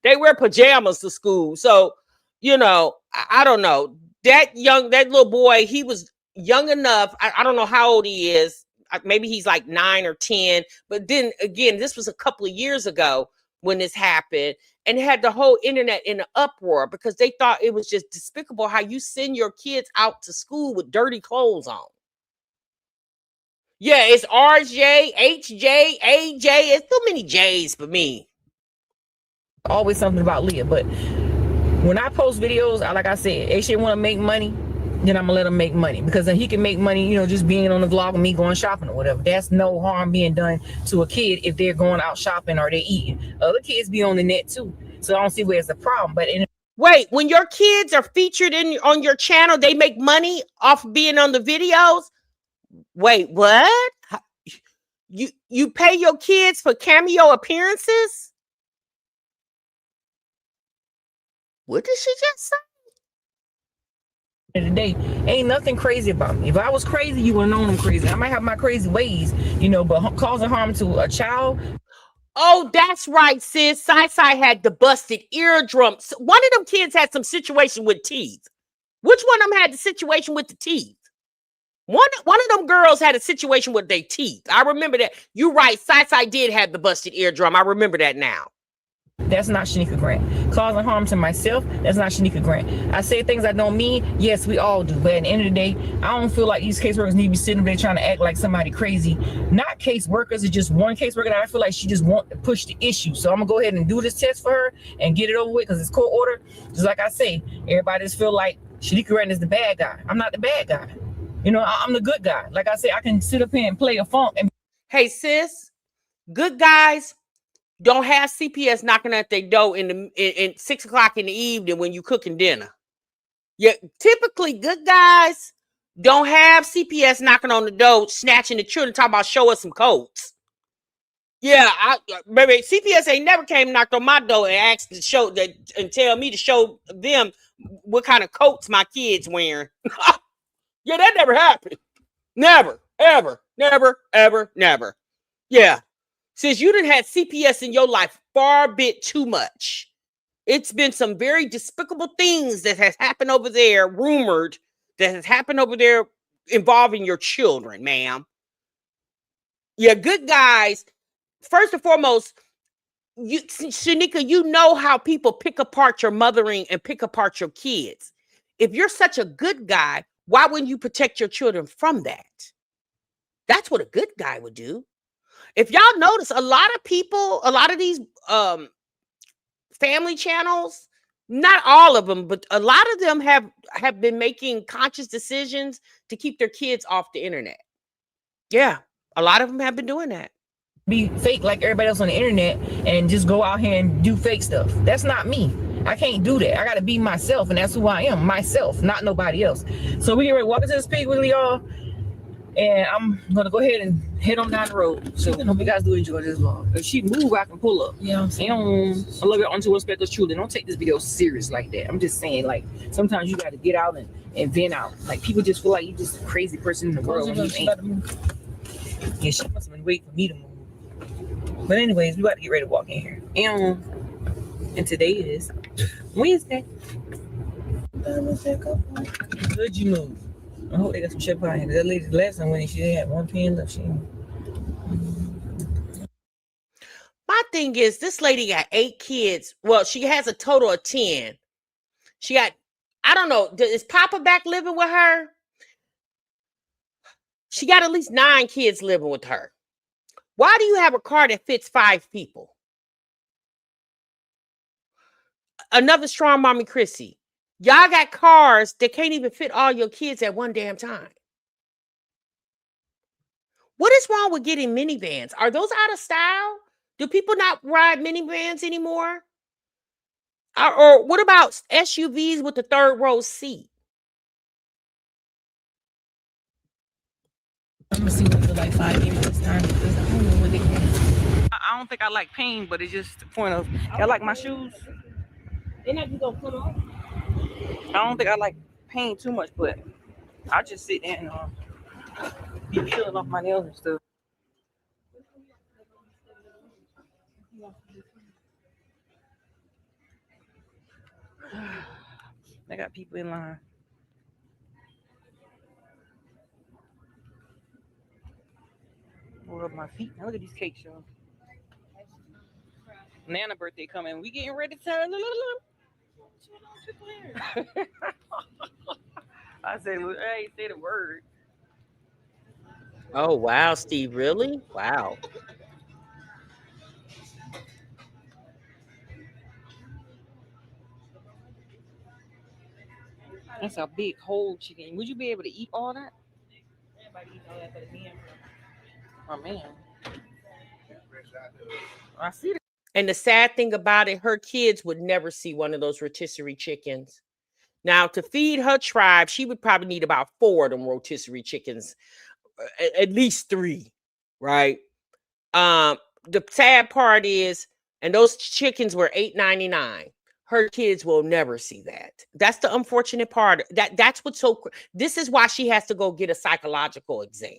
They wear pajamas to school. So, I don't know. That little boy, he was young enough. I don't know how old he is. Maybe he's like 9 or 10. But then again, this was a couple of years ago when this happened, and it had the whole internet in an uproar because they thought it was just despicable how you send your kids out to school with dirty clothes on. Yeah, it's RJ, HJ, AJ. It's too many J's for me. Always something about Leah, but when I post videos, like I said, AJ want to make money, then I'm gonna let him make money, because then he can make money, just being on the vlog with me going shopping or whatever. That's no harm being done to a kid if they're going out shopping or they're eating. Other kids be on the net too, so I don't see where's the problem. But wait, when your kids are featured on your channel, they make money off being on the videos? Wait, what? You pay your kids for cameo appearances? What did she just say? Today ain't nothing crazy about me. If I was crazy, you would have known I'm crazy. I might have my crazy ways, but causing harm to a child. Oh, that's right, sis. Sai had the busted eardrum. One of them kids had some situation with teeth. Which one of them had the situation with the teeth? One of them girls had a situation with their teeth. I remember that. You're right. Sai did have the busted eardrum. I remember that now. That's not Shanika Grant. Causing harm to myself, that's not Shanika Grant. I say things I don't mean. Yes, we all do. But at the end of the day, I don't feel like these caseworkers need to be sitting there trying to act like somebody crazy. Not caseworkers, it's just one caseworker that I feel like she just want to push the issue. So I'm going to go ahead and do this test for her and get it over with, because it's court order. Just like I say, everybody just feel like Shanika Grant is the bad guy. I'm not the bad guy. I'm the good guy. Like I say, I can sit up here and play a funk. Hey, sis, good guys don't have CPS knocking at their door in 6 o'clock in the evening when you cooking dinner. Yeah, typically good guys Don't have CPS knocking on the door, snatching the children, talking about show us some coats. Yeah, baby, CPS ain't never came knocked on my door and asked to show that and tell me to show them what kind of coats my kids wearing. Yeah, that never happened. Never, ever, never, ever, never. Yeah. Since you done had CPS in your life far bit too much. It's been some very despicable things that has happened over there, rumored, that has happened over there involving your children, ma'am. Yeah, good guys. First and foremost, Shanika, you know how people pick apart your mothering and pick apart your kids. If you're such a good guy, why wouldn't you protect your children from that? That's what a good guy would do. If y'all notice, a lot of people, a lot of these family channels, not all of them, but a lot of them have been making conscious decisions to keep their kids off the internet. Yeah, a lot of them have been doing that. Be fake like everybody else on the internet and just go out here and do fake stuff. That's not me. I can't do that. I gotta be myself, and that's who I am, myself, not nobody else. So we get ready to walk into this pig with y'all, and I'm gonna go ahead and head on down the road. So I hope you guys do enjoy this vlog. If she move, I can pull up. Yeah, and I love it on to inspect us truly. Don't take this video serious like that. I'm just saying, like, sometimes you gotta get out and vent out. Like, people just feel like you just a crazy person in the world. When you ain't. Yeah, she must have been waiting for me to move. But anyways, we about to get ready to walk in here. And today is Wednesday. Good you move. I hope they got some shit behind here. That lady last time when she had one pen left. My thing is, this lady got 8 kids. Well, she has a total of 10. She got, I don't know, is Papa back living with her? She got at least 9 kids living with her. Why do you have a car that fits 5 people? Another strong mommy, Chrissy. Y'all got cars that can't even fit all your kids at one damn time. What is wrong with getting minivans? Are those out of style? Do people not ride minivans anymore? Or what about SUVs with the 3rd row seat? I'm gonna see what for like 5 minutes this time because I don't know what they can. I don't think I like pain, but it's just the point of I like my shoes. They're not just gonna come off. I don't think I like pain too much, but I just sit there and be peeling off my nails and stuff. I got people in line. Rub my feet. Now look at these cakes, y'all. Nana birthday coming. We getting ready to turn. I said, I ain't say the word. Oh, wow, Steve, really? Wow. That's a big whole chicken. Would you be able to eat all that? Everybody eats all that but me. Oh, man. I see that. And the sad thing about it, her kids would never see one of those rotisserie chickens. Now, to feed her tribe, she would probably need about 4 of them rotisserie chickens, at least 3, right? The sad part is, and those chickens were $8.99. Her kids will never see that. That's the unfortunate part. That's what's so. This is why she has to go get a psychological exam,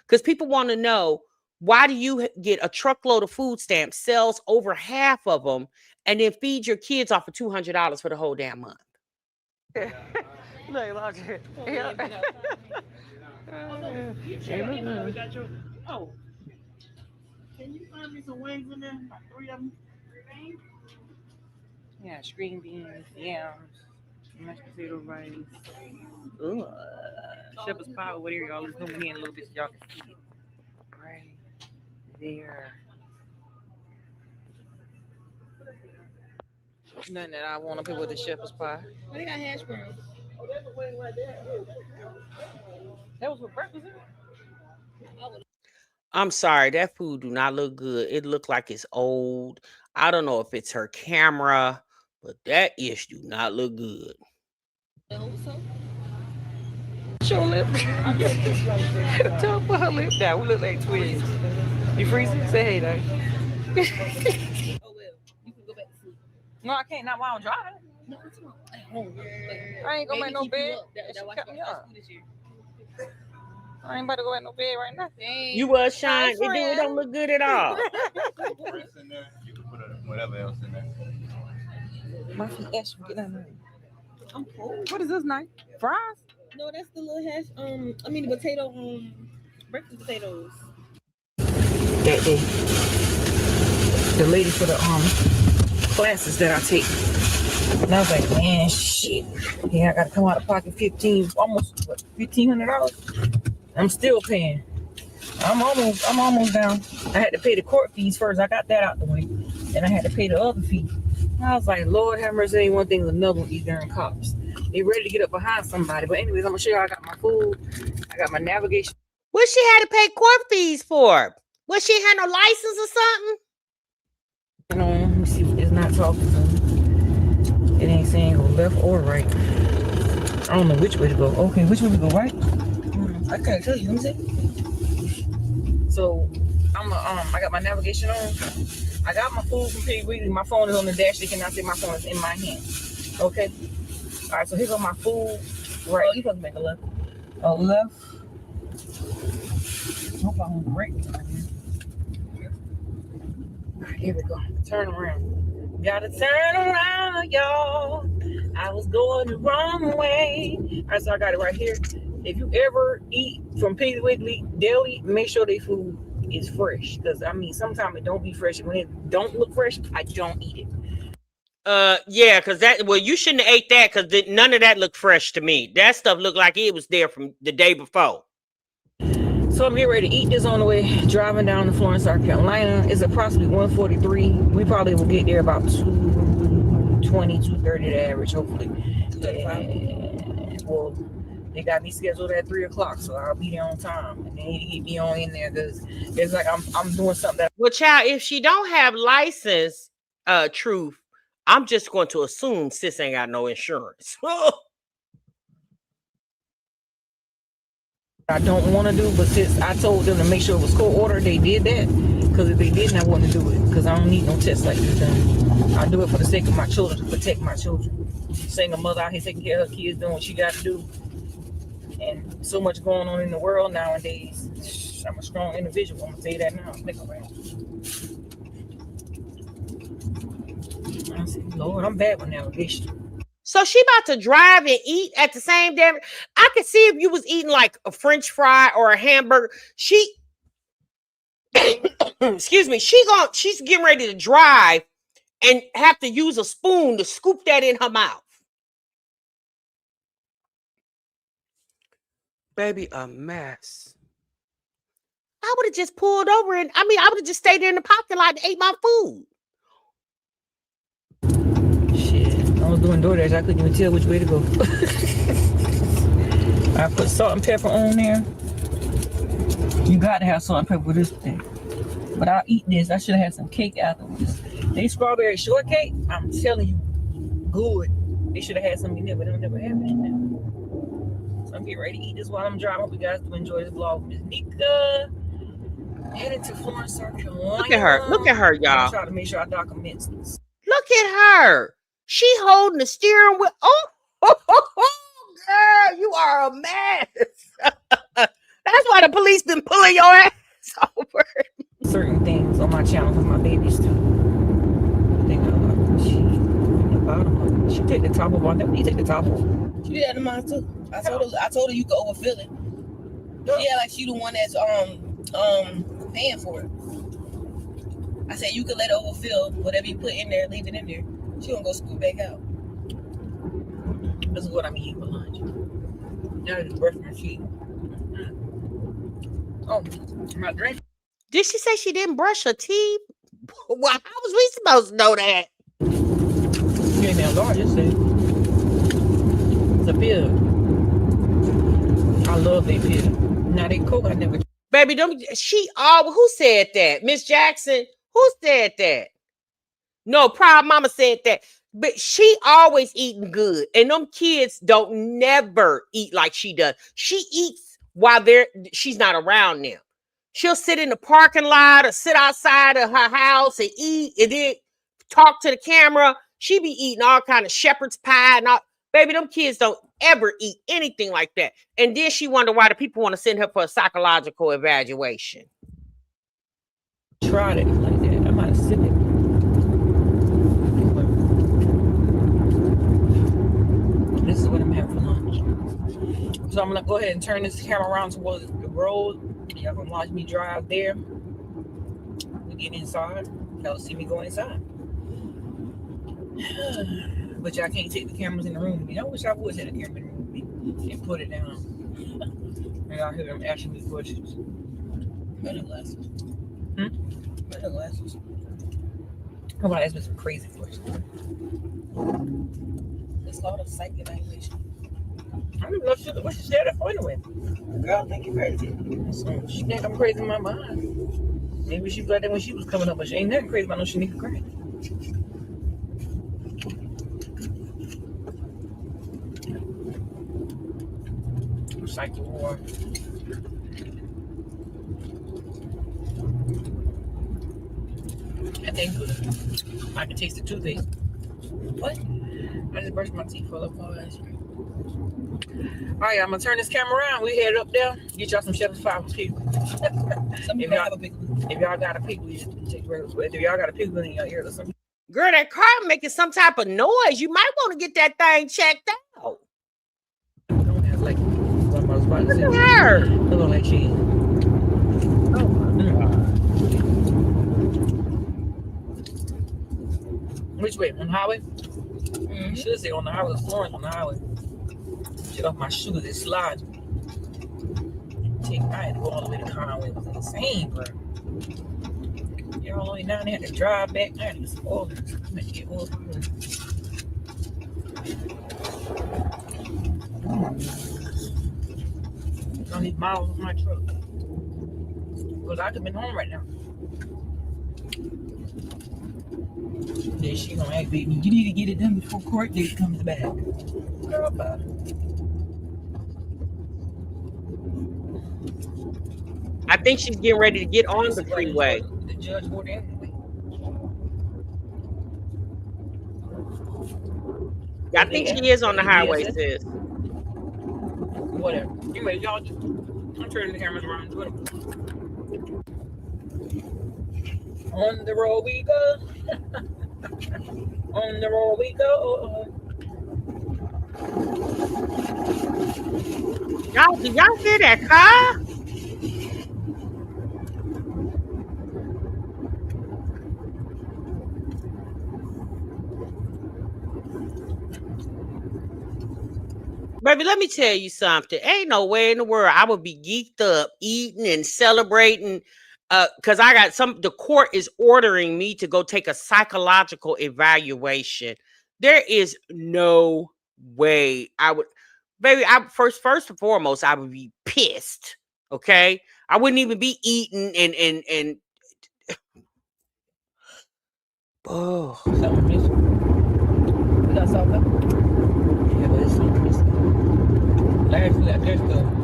because people want to know, why do you get a truckload of food stamps, sells over half of them, and then feed your kids off of $200 for the whole damn month? Look, Roger. Oh. Can you find me some wings in there? Like 3 of them? Yeah, green beans, yams, mashed potato rice. Ooh, shepherd's pie over there, y'all. Let's zoom in a little bit so y'all can see it. Right there. Nothing that I want to put with the shepherd's pie. They got hash browns. Oh, there's a wing right there. That was for breakfast, isn't it? I'm sorry, that food do not look good. It look like it's old. I don't know if it's her camera, but that ish do not look good. What's your lip? Tell her put her lip down. We look like twins. You freezing? Say hey, though. Oh well, you can go back to sleep. No, I can't. Not while I'm driving. No, it's not at home. I ain't gonna make no bed. That watch Kept me up. this year. I ain't about to go at no bed right now. Dang. You was shine. It friend. don't look good at all. Rice in there. You can put whatever else in there. My feet extra. Get down there. I'm cold. What is this, night? Fries? No, that's the little hash. I mean the potato. Breakfast potatoes. That day. The lady for the classes that I take. And I was like, man, shit. Yeah, I gotta come out of pocket almost $1,500. I'm still paying. I'm almost down. I had to pay the court fees first. I got that out the way. Then I had to pay the other fee. I was like, Lord have mercy, ain't one thing another with these darn cops. They ready to get up behind somebody. But anyways, I'm gonna show you I got my food. I got my navigation. What she had to pay court fees for? What, she had no license or something? You know, let me see. It's not talking to me. It ain't saying go left or right. I don't know which way to go. Okay, which way we go, right? I can't tell you. Let me see. So I got my navigation on. I got my food from Piggy Weekly. My phone is on the dash. You cannot see my phone is in my hand. Okay. All right. So here's on my food. Right. Oh, you supposed to make a left. Oh, left. Hope I don't break it. All right, here we go. Turn around. Gotta turn around, y'all. I was going the wrong way. All right, so I got it right here. If you ever eat from Piggy Wiggly Deli, make sure their food is fresh. Because, I mean, sometimes it don't be fresh. When it don't look fresh, I don't eat it. Yeah, because you shouldn't have ate that because none of that looked fresh to me. That stuff looked like it was there from the day before. So I'm getting ready to eat this on the way, driving down to Florence, South Carolina. It's approximately 1:43. We probably will get there about 2:20, 2:30 the average, hopefully. And, well, they got me scheduled at 3 o'clock, so I'll be there on time. And they need to get me on in there because it's like I'm doing something that. Well, child, if she don't have license, Truth, I'm just going to assume sis ain't got no insurance. I don't want to do, but since I told them to make sure it was court order, they did that. Because if they didn't, I wouldn't do it. Because I don't need no test like this done. I do it for the sake of my children, to protect my children. Seeing a mother out here taking care of her kids, doing what she got to do. And so much going on in the world nowadays. I'm a strong individual. I'm going to tell you that now. Stick around. I said, Lord, I'm bad with navigation. So she about to drive and eat at the same damn. I could see if you was eating like a French fry or a hamburger. She, excuse me, she's getting ready to drive and have to use a spoon to scoop that in her mouth. Baby, a mess. I would have just pulled over and I would have just stayed there in the parking lot and ate my food. I was doing DoorDash. I couldn't even tell which way to go. I put salt and pepper on there. You got to have salt and pepper with this thing. But I'll eat this. I should have had some cake afterwards. They strawberry shortcake, I'm telling you, good. They should have had something in there, but they don't never have it in there. So I'm getting ready to eat this while I'm driving. Hope you guys do enjoy this vlog with Miss Nika. Headed to Florence, South Carolina. Look at her. Look at her, y'all. I'm trying to make sure I document this. Look at her. She holding the steering wheel. Oh, girl, you are a mess. That's why the police been pulling your ass over. Certain things on my channel with my babies too. The bottom. She take the top off. Why you take the top off? She did that to mine too. I told her you could overfill it. Yeah, like she the one that's paying for it. I said you could let it overfill whatever you put in there, leave it in there. She gonna go scoot back out. This is what I'm eating for lunch. Now I just brush my teeth. Oh, my drink. Did she say she didn't brush her teeth? Well, how was we supposed to know that? You ain't that large, just said. It's a pill. I love that pill. Now they coke, I never. Baby, who said that? Miss Jackson? Who said that? No, Proud Mama said that. But she always eating good. And them kids don't never eat like she does. She eats while she's not around them. She'll sit in the parking lot or sit outside of her house and eat and then talk to the camera. She be eating all kind of shepherd's pie and all. Baby, them kids don't ever eat anything like that. And then she wonder why the people want to send her for a psychological evaluation. Tried it like that. I might have sipped it. This is what I'm having for lunch. So I'm gonna go ahead and turn this camera around towards the road. Y'all gonna watch me drive there. We get inside. Y'all see me go inside. But y'all can't take the cameras in the room with me. I wish I would take the camera in the room with me and put it down. And y'all hear them asking me questions. Better glasses. Better glasses. How about asking me some crazy questions? It's called a psych evaluation. I don't even know what she said that for anyway. Girl, I think you're crazy. So she think I'm crazy in my mind. Maybe she was like that when she was coming up, but she ain't nothing crazy about no Shanika crazy. Psych the war. I think good. I can taste the toothpaste. What? I just brushed my teeth for a little while. All right, I'm gonna turn this camera around. We headed up there. Get y'all some shepherd's pie for people. If y'all got a pickle, you should take regular. If y'all got a pickle in your ear or something. Girl, that car making some type of noise. You might want to get that thing checked out. Don't have like what I was about to say. Look at her. Look like she. Oh my God. Which way? On the highway? Should say on the highway. Florence on the highway. Shit off my shoes. It's sliding. I had to go all the way to Conway. It was insane, bro. Y'all all the way down there. I had to drive back. I had to get some oil. I had to get oil. I need miles on my truck. Because I could have been home right now. Then she gonna act baby. You need to get it done before court date comes back. Girl, about it. I think she's getting ready to get on the freeway. The judge ordered anyway. I think she is on the highway, sis. Whatever. Anyway, y'all just, I'm turning the cameras around. On the road we go. On the road we go. Did y'all hear that car? Baby, let me tell you something. Ain't no way in the world I would be geeked up, eating and celebrating. Because the court is ordering me to go take a psychological evaluation. There is no way I would, baby. First and foremost, I would be pissed. Okay, I wouldn't even be eating and. Oh, something missing. We got something. Yeah, but it's something missing. There's different.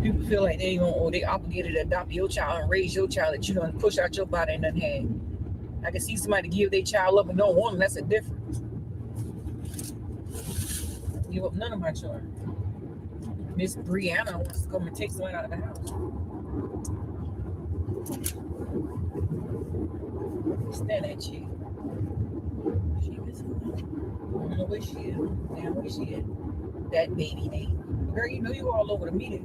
People feel like they obligated to adopt your child and raise your child that you don't push out your body and nothing had. I can see somebody give their child love and don't want them. That's a difference. Give up none of my children. Miss Brianna wants to come and take someone out of the house. Stand that chick. She was, I don't know where she is. Damn, where she is. That baby name. Girl, you know you all over the media.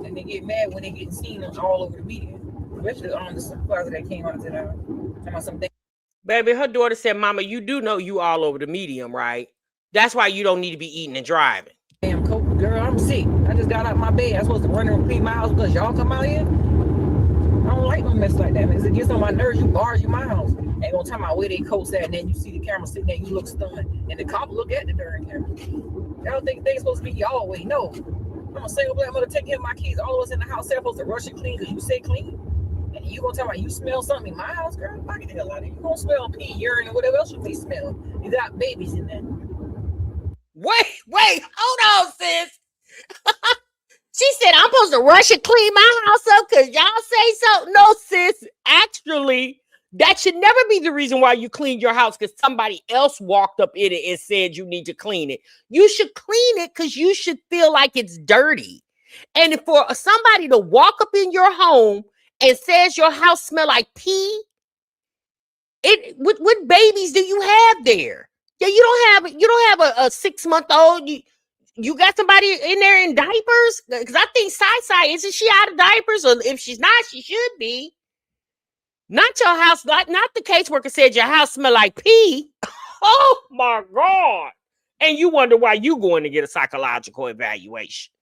And they get mad when they get seen all over the media. Especially on the supervisor that came out today. Talking about something. Baby, her daughter said, Mama, you do know you all over the medium, right? That's why you don't need to be eating and driving. Damn, girl, I'm sick. I just got out of my bed. I'm supposed to run and clean my house because y'all come out here. I don't like no mess like that. Man. It gets on my nerves. You bars you my house. Ain't gonna tell my where they coats at, and then you see the camera sitting there, you look stunned. And the cop look at the darn camera. I don't think they supposed to be y'all way. No. I'm a single black mother taking care of my kids. All of us in the house, they're supposed to rush and clean because you say clean. And You gonna tell me you smell something in my house, girl? Fuck the hell out of it. You gonna smell pee, urine, or whatever else you may smell. You got babies in there. Wait, hold on, sis. She said, I'm supposed to rush and clean my house up because y'all say so. No, sis. Actually, that should never be the reason why you clean your house because somebody else walked up in it and said you need to clean it. You should clean it because you should feel like it's dirty. And for somebody to walk up in your home and says your house smell like pee, what babies do you have there? Yeah, you don't have a 6-month-old. You got somebody in there in diapers? Because I think isn't she out of diapers? Or if she's not, she should be. Not your house, not the caseworker said your house smell like pee. Oh my God. And you wonder why you going to get a psychological evaluation.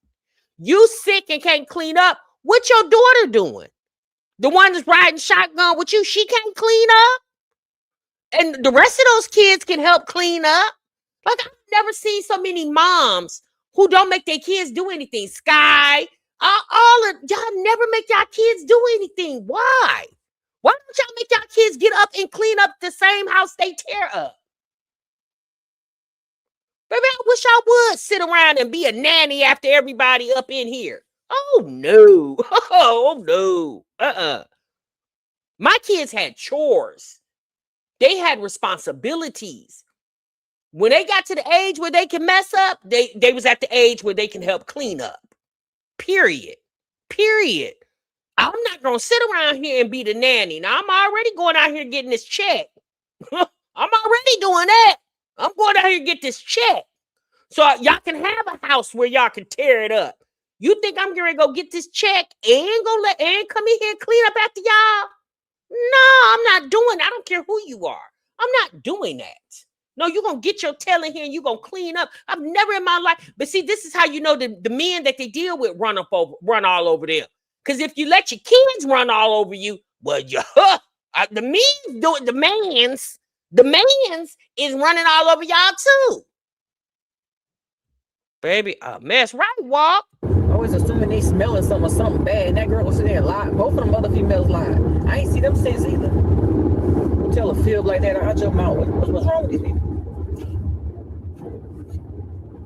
You sick and can't clean up. What your daughter doing? The one that's riding shotgun with you, she can't clean up? And the rest of those kids can help clean up. Like, I've never seen so many moms who don't make their kids do anything. Sky, all of y'all never make y'all kids do anything. Why? Why don't y'all make y'all kids get up and clean up the same house they tear up? Baby, I wish I would sit around and be a nanny after everybody up in here. Oh, no. Oh, no. My kids had chores. They had responsibilities. When they got to the age where they can mess up, they was at the age where they can help clean up. Period. I'm not going to sit around here and be the nanny. Now, I'm already going out here getting this check. I'm already doing that. I'm going out here to get this check. So y'all can have a house where y'all can tear it up. You think I'm going to go get this check and come in here and clean up after y'all? No, I'm not doing that. I don't care who you are. I'm not doing that. No, you're going to get your tail in here and you're going to clean up. I've never in my life. But see, this is how you know the men that they deal with run all over them. Because if you let your kids run all over you, well, the men do it. The mans is running all over y'all too. Baby, a mess, right, Walk? Always assuming they smelling something bad. And that girl was sitting there lying. Both of them other females lied. I ain't see them since either. Tell a fib like that, I'll jump out. What's wrong with these people?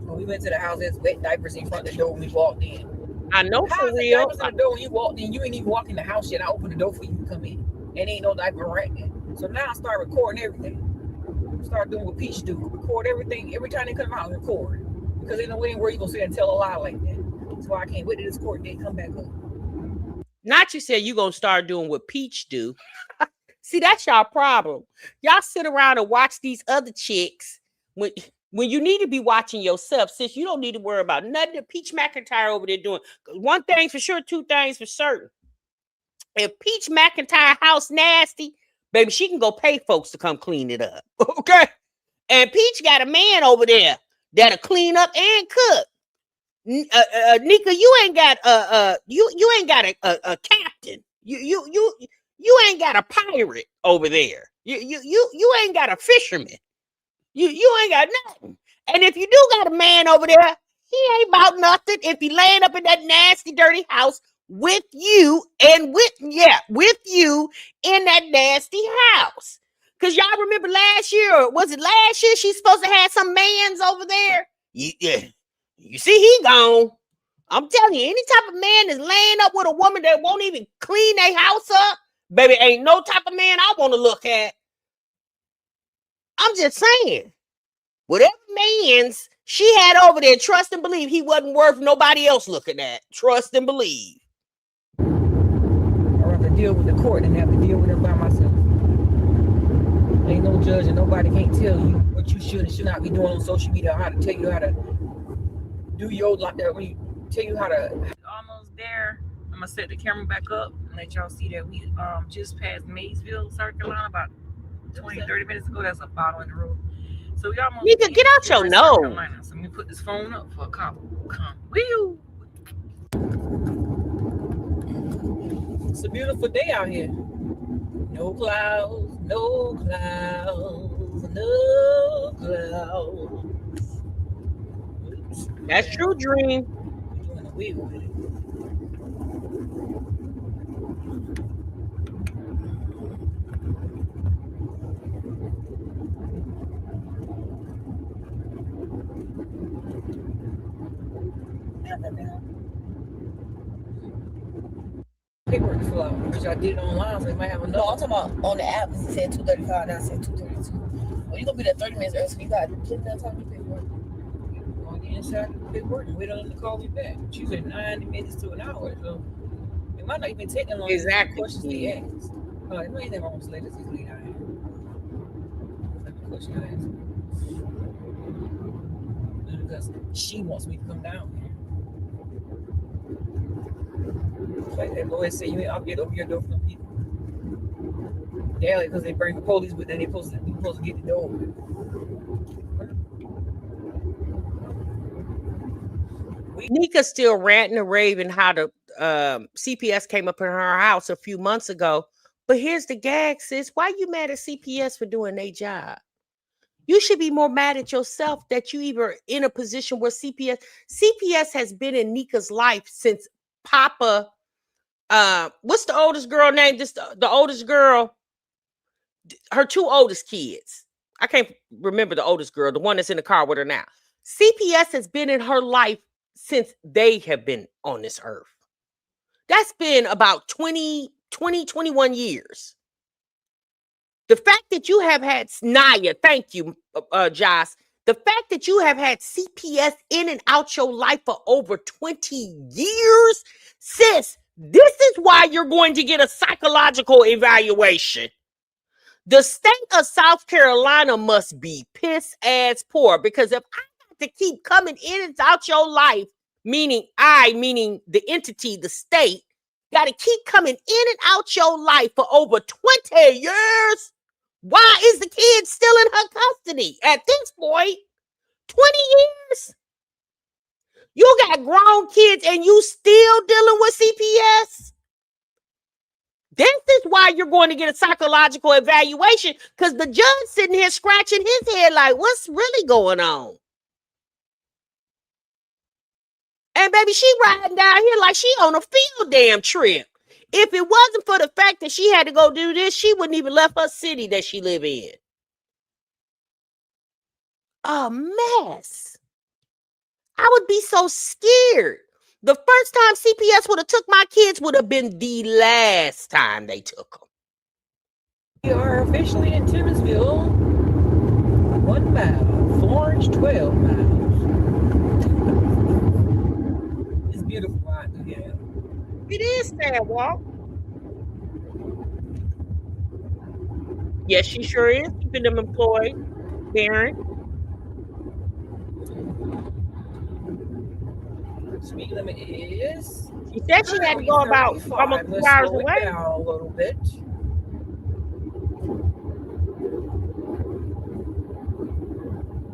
When we went to the house, there's wet diapers in front of the door when we walked in. I know How for real. Diapers in the door when you walked in, you ain't even walk in the house yet. I opened the door for you to come in. And ain't no diaper right there. So now I start recording everything. Start doing what Peach do. Record everything. Every time they come out, record. Because ain't no way where you gonna sit and tell a lie like that. That's why I can't wait till this court date come back up. Not you said you gonna start doing what Peach do. See, that's y'all problem. Y'all sit around and watch these other chicks when you need to be watching yourself, sis. You don't need to worry about nothing that Peach McIntyre over there doing. One thing for sure, two things for certain. If Peach McIntyre house nasty, baby, she can go pay folks to come clean it up. Okay? And Peach got a man over there that'll clean up and cook. Nika, you ain't got you ain't got a captain. You ain't got a pirate over there. You ain't got a fisherman. You ain't got nothing. And if you do got a man over there, he ain't about nothing if he laying up in that nasty, dirty house with you and with you in that nasty house. Because y'all remember last year, or was it last year, she's supposed to have some mans over there? Yeah. You see, he gone. I'm telling you, any type of man is laying up with a woman that won't even clean their house up, baby, ain't no type of man I want to look at. I'm just saying, whatever man's she had over there, trust and believe he wasn't worth nobody else looking at. Trust and believe. I'd rather deal with the court than have to deal with it by myself. Ain't no judge and nobody can't tell you what you should and should not be doing on social media, how to tell you how to do your like that. When you tell you how to. Almost there. I'm gonna set the camera back up and let y'all see that we just passed Maysville, South Carolina, about 20-30 minutes ago. That's a bottle in the road. So y'all You can get out your nose. So let me put this phone up for a couple. Wheel. It's a beautiful day out here. No clouds, no clouds, no clouds. Oops. That's true, Dream. Doing a wheel with it. Paperwork to fill out, which I did online, so they might have another. No, I'm talking about on the app. It said 2:35. Now it said 2:32. Well, you gonna be there 30 minutes early, so you got plenty of time to do paperwork. I'll get inside the paperwork and wait on them to call me back. She said 90 minutes to an hour, so it might not even take that long. Exactly. The questions they asked. No, it ain't that wrong with ladies. It's late out here. That's the question I asked. Because she wants me to come down here. Like that lawyer said, you ain't obligated to open your door for them people. Yeah, because they bring the police, but then they supposed to get the door open. Nika's still ranting and raving how the CPS came up in her house a few months ago. But here's the gag, sis. Why you mad at CPS for doing their job? You should be more mad at yourself that you even in a position where CPS has been in Nika's life since Papa. What's the oldest girl name? The oldest girl. Her two oldest kids. I can't remember the oldest girl, the one that's in the car with her now. CPS has been in her life since they have been on this earth. That's been about 21 years. The fact that you have had Naya, thank you, Joss. The fact that you have had CPS in and out your life for over 20 years, sis, this is why you're going to get a psychological evaluation. The state of South Carolina must be piss ass poor, because if I got to keep coming in and out your life, meaning the entity, the state, got to keep coming in and out your life for over 20 years, why is the kid still in her custody at this point? 20 years? You got grown kids and you still dealing with CPS? This is why you're going to get a psychological evaluation, because the judge sitting here scratching his head like, what's really going on? And baby, she riding down here like she on a field damn trip. If it wasn't for the fact that she had to go do this, she wouldn't even left her city that she live in. A mess. I would be so scared. The first time CPS would have took my kids would have been the last time they took them. We are officially in Timminsville. 1 mile. Florence, 12 miles. It's beautiful right here. It is sad walk. Yes, she sure is keeping them employed, Karen. Speed limit is. She said she had to go about almost 2 hours away. Down a little bit.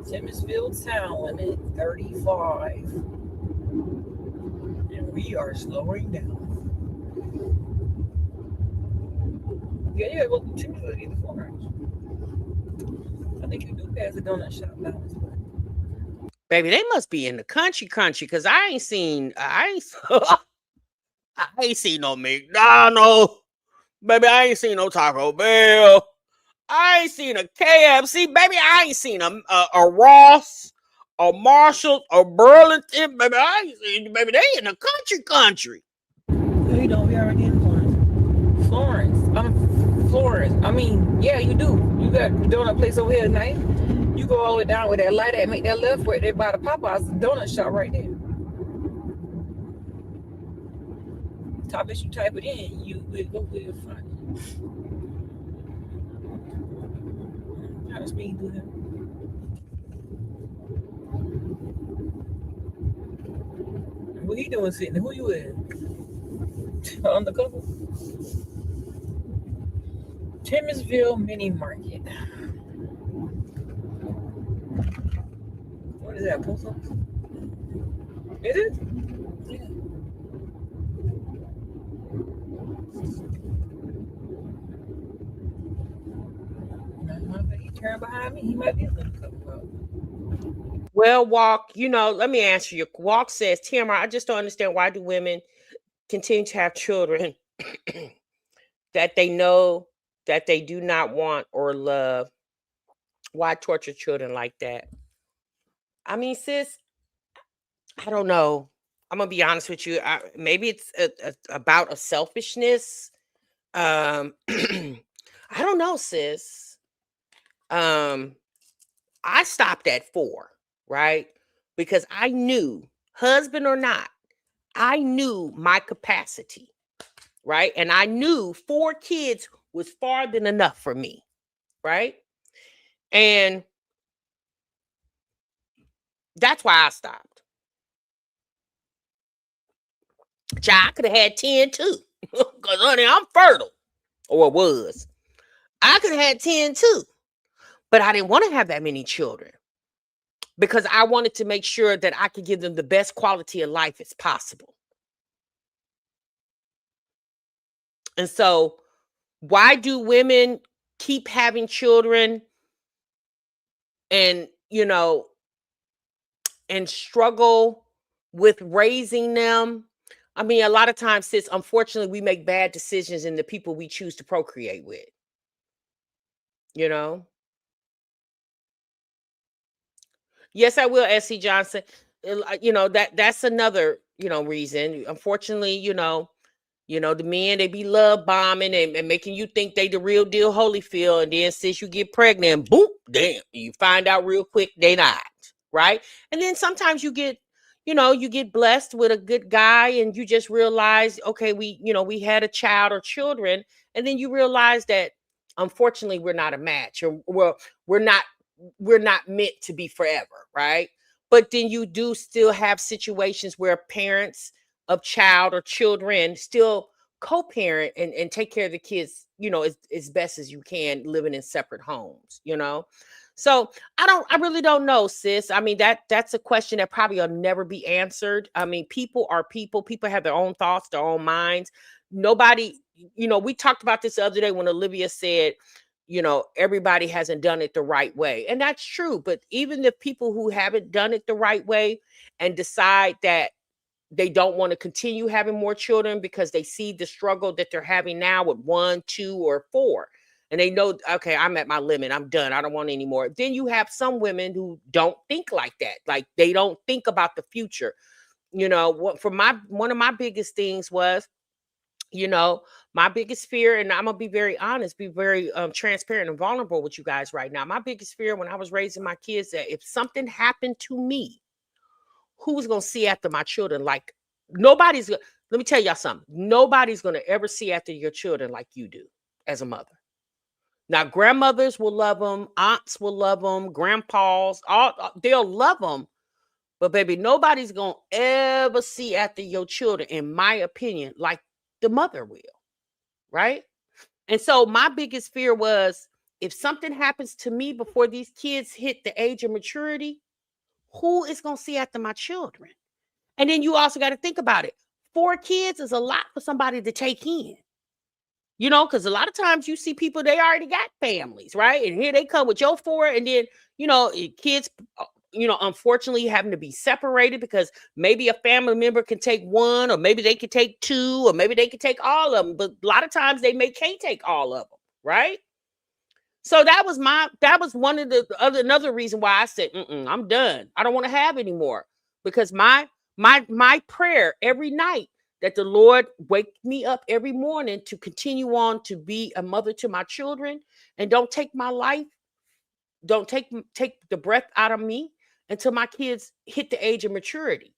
Timminsville town limit 35, and we are slowing down. Yeah, well, Timminsville get the Florence. I think you do pass the donut shop now. Baby, they must be in the country, because I ain't seen no McDonald's. Baby, I ain't seen no Taco Bell. I ain't seen a KFC. Baby, I ain't seen a Ross, a Marshall, a Burlington. Baby, I ain't seen, baby, they in the country. You know, we already in Florence. I mean, yeah, you do. You got the donut place over here tonight. You go all the way down with that light at, make that left right there by the Popeyes donut shop right there. Top as you type it in, you will go with your front. How does speed do that? What he doing sitting there? Who you with? Undercover? Timminsville Mini Market. What is that? Post office? Is it? Yeah. He turned behind me. He might be a little couple. Well, Walk, let me answer you. Walk says, Tamara, I just don't understand, why do women continue to have children that they know that they do not want or love? Why torture children like that? I mean, sis, I don't know. I'm gonna be honest with you. Maybe it's about a selfishness. I don't know, sis. I stopped at 4, right? Because I knew, husband or not, I knew my capacity, right? And I knew 4 kids was far than enough for me, right? And that's why I stopped. Child, I could have had 10 too. Because, honey, I'm fertile. Or was. I could have had 10 too. But I didn't want to have that many children. Because I wanted to make sure that I could give them the best quality of life as possible. And so, why do women keep having children and, and struggle with raising them? I mean, a lot of times, sis, unfortunately, we make bad decisions in the people we choose to procreate with. You know? Yes, I will, S.C. Johnson. That's another, reason. Unfortunately, the men, they be love bombing and making you think they the real deal Holyfield. And then since you get pregnant, boom, damn, you find out real quick they not, right? And then sometimes you get blessed with a good guy and you just realize, okay, we had a child or children. And then you realize that unfortunately we're not a match, or we're not meant to be forever, right? But then you do still have situations where parents of child or children still co-parent and take care of the kids, as best as you can, living in separate homes, So I really don't know, sis. I mean, that's a question that probably will never be answered. I mean, people are people. People have their own thoughts, their own minds. Nobody, we talked about this the other day when Olivia said, everybody hasn't done it the right way. And that's true. But even the people who haven't done it the right way and decide that they don't want to continue having more children because they see the struggle that they're having now with 1, 2, or 4. And they know, okay, I'm at my limit. I'm done. I don't want any more. Then you have some women who don't think like that. Like they don't think about the future. One of my biggest things was, my biggest fear, and I'm gonna be very honest, be very transparent and vulnerable with you guys right now. My biggest fear when I was raising my kids, that if something happened to me, who's gonna see after my children? Like nobody's gonna. Let me tell y'all something. Nobody's gonna ever see after your children like you do as a mother. Now, grandmothers will love them, aunts will love them, grandpas, all they'll love them. But baby, nobody's gonna ever see after your children, in my opinion, like the mother will, right? And so my biggest fear was, if something happens to me before these kids hit the age of maturity, who is gonna see after my children? And then you also got to think about it. 4 kids is a lot for somebody to take in. Because a lot of times you see people, they already got families, right? And here they come with your 4, and then, kids, unfortunately having to be separated because maybe a family member can take 1, or maybe they could take 2, or maybe they could take all of them. But a lot of times they can't take all of them, right? So that was one of another reason why I said, I'm done. I don't want to have any more, because my prayer every night, that the Lord wake me up every morning to continue on to be a mother to my children, and don't take my life, don't take the breath out of me until my kids hit the age of maturity.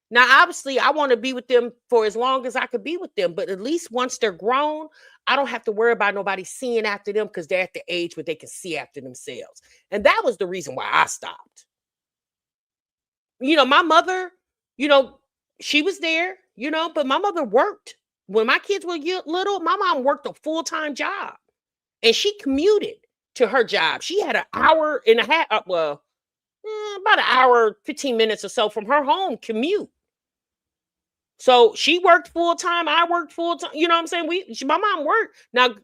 Now, obviously, I want to be with them for as long as I could be with them, but at least once they're grown, I don't have to worry about nobody seeing after them, because they're at the age where they can see after themselves. And that was the reason why I stopped. My mother, she was there, but my mother worked. When my kids were little, my mom worked a full-time job, and she commuted to her job. She had an hour and a half, about an hour, 15 minutes or so from her home commute. So she worked full-time, I worked full-time. You know what I'm saying? My mom worked. Now,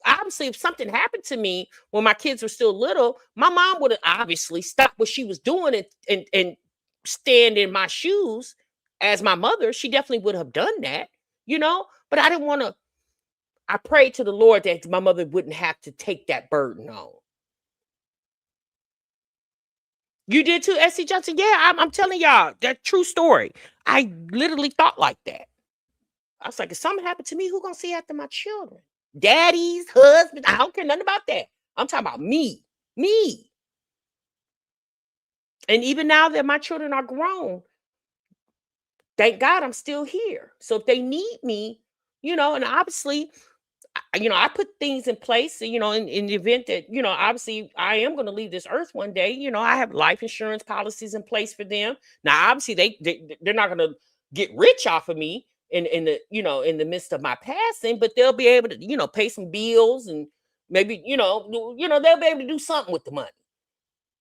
obviously, if something happened to me when my kids were still little, my mom would have obviously stopped what she was doing and stand in my shoes as my mother. She definitely would have done that, but I didn't want to. I prayed to the Lord that my mother wouldn't have to take that burden on. You did too, SC Johnson? Yeah, I'm telling y'all, that true story. I literally thought like that. I was like, if something happened to me, who gonna see after my children? Daddies, husbands, I don't care nothing about that. I'm talking about me. Me. And even now that my children are grown, thank God I'm still here. So if they need me, and obviously, I put things in place, in the event that, obviously I am going to leave this earth one day. I have life insurance policies in place for them. Now, obviously they're not going to get rich off of me in the, in the midst of my passing, but they'll be able to, pay some bills and maybe, they'll be able to do something with the money.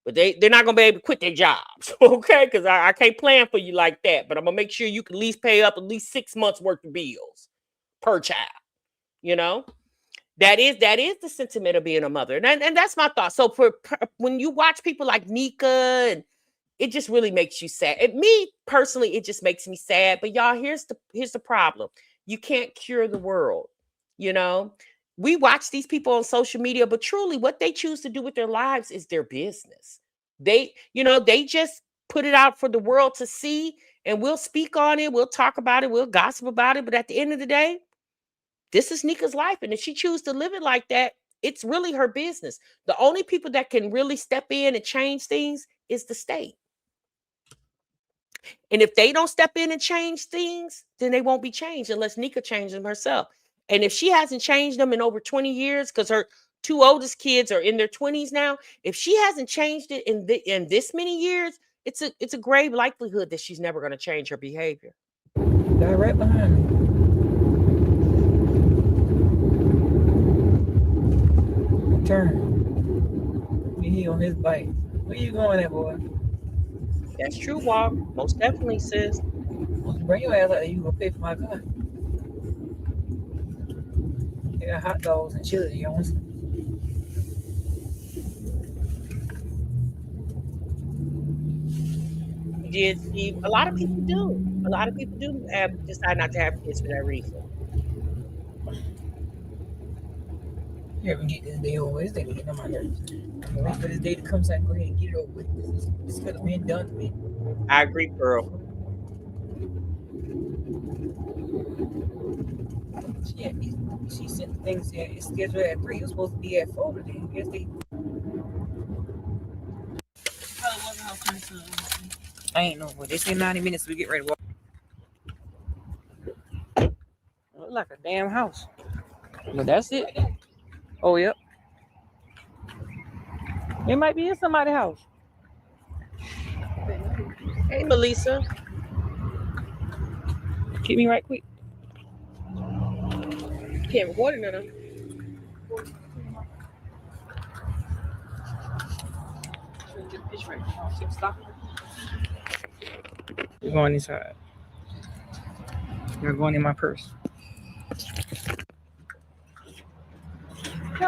But they're not going to be able to quit their jobs, okay? Because I can't plan for you like that. But I'm going to make sure you can at least pay up at least 6 months worth of bills per child, That is the sentiment of being a mother. And that's my thought. So when you watch people like Nika, and it just really makes you sad. Me personally, it just makes me sad. But y'all, here's the problem. You can't cure the world, We watch these people on social media, but truly what they choose to do with their lives is their business. They just put it out for the world to see, and we'll speak on it, we'll talk about it, we'll gossip about it. But at the end of the day, this is Nika's life. And if she chooses to live it like that, it's really her business. The only people that can really step in and change things is the state. And if they don't step in and change things, then they won't be changed unless Nika changes them herself. And if she hasn't changed them in over 20 years, because her 2 oldest kids are in their 20s now, if she hasn't changed it in this many years, it's a grave likelihood that she's never going to change her behavior. Guy right behind me. Turn. He on his bike. Where you going at, boy? That's true, Walk. Most definitely, sis. Bring your ass out there. You gonna pay for my car. They got hot dogs and chili, you know. Did see a lot of people do. A lot of people do decide not to have kids for that reason. You ever get this day over with? This day to get on my nerves. I'm gonna wait for this day to come so I can go ahead and get it over with. This could have been done to me. I agree, Pearl. She sent things that it's scheduled at 3. It was supposed to be at 4 today. I guess they. I ain't know, but they say 90 minutes to get ready to walk. Look like a damn house. But that's it. Oh, yep. It might be in somebody's house. Hey, Melissa. Keep me right quick. Can't record it, no. We're going inside. We're going in my purse. What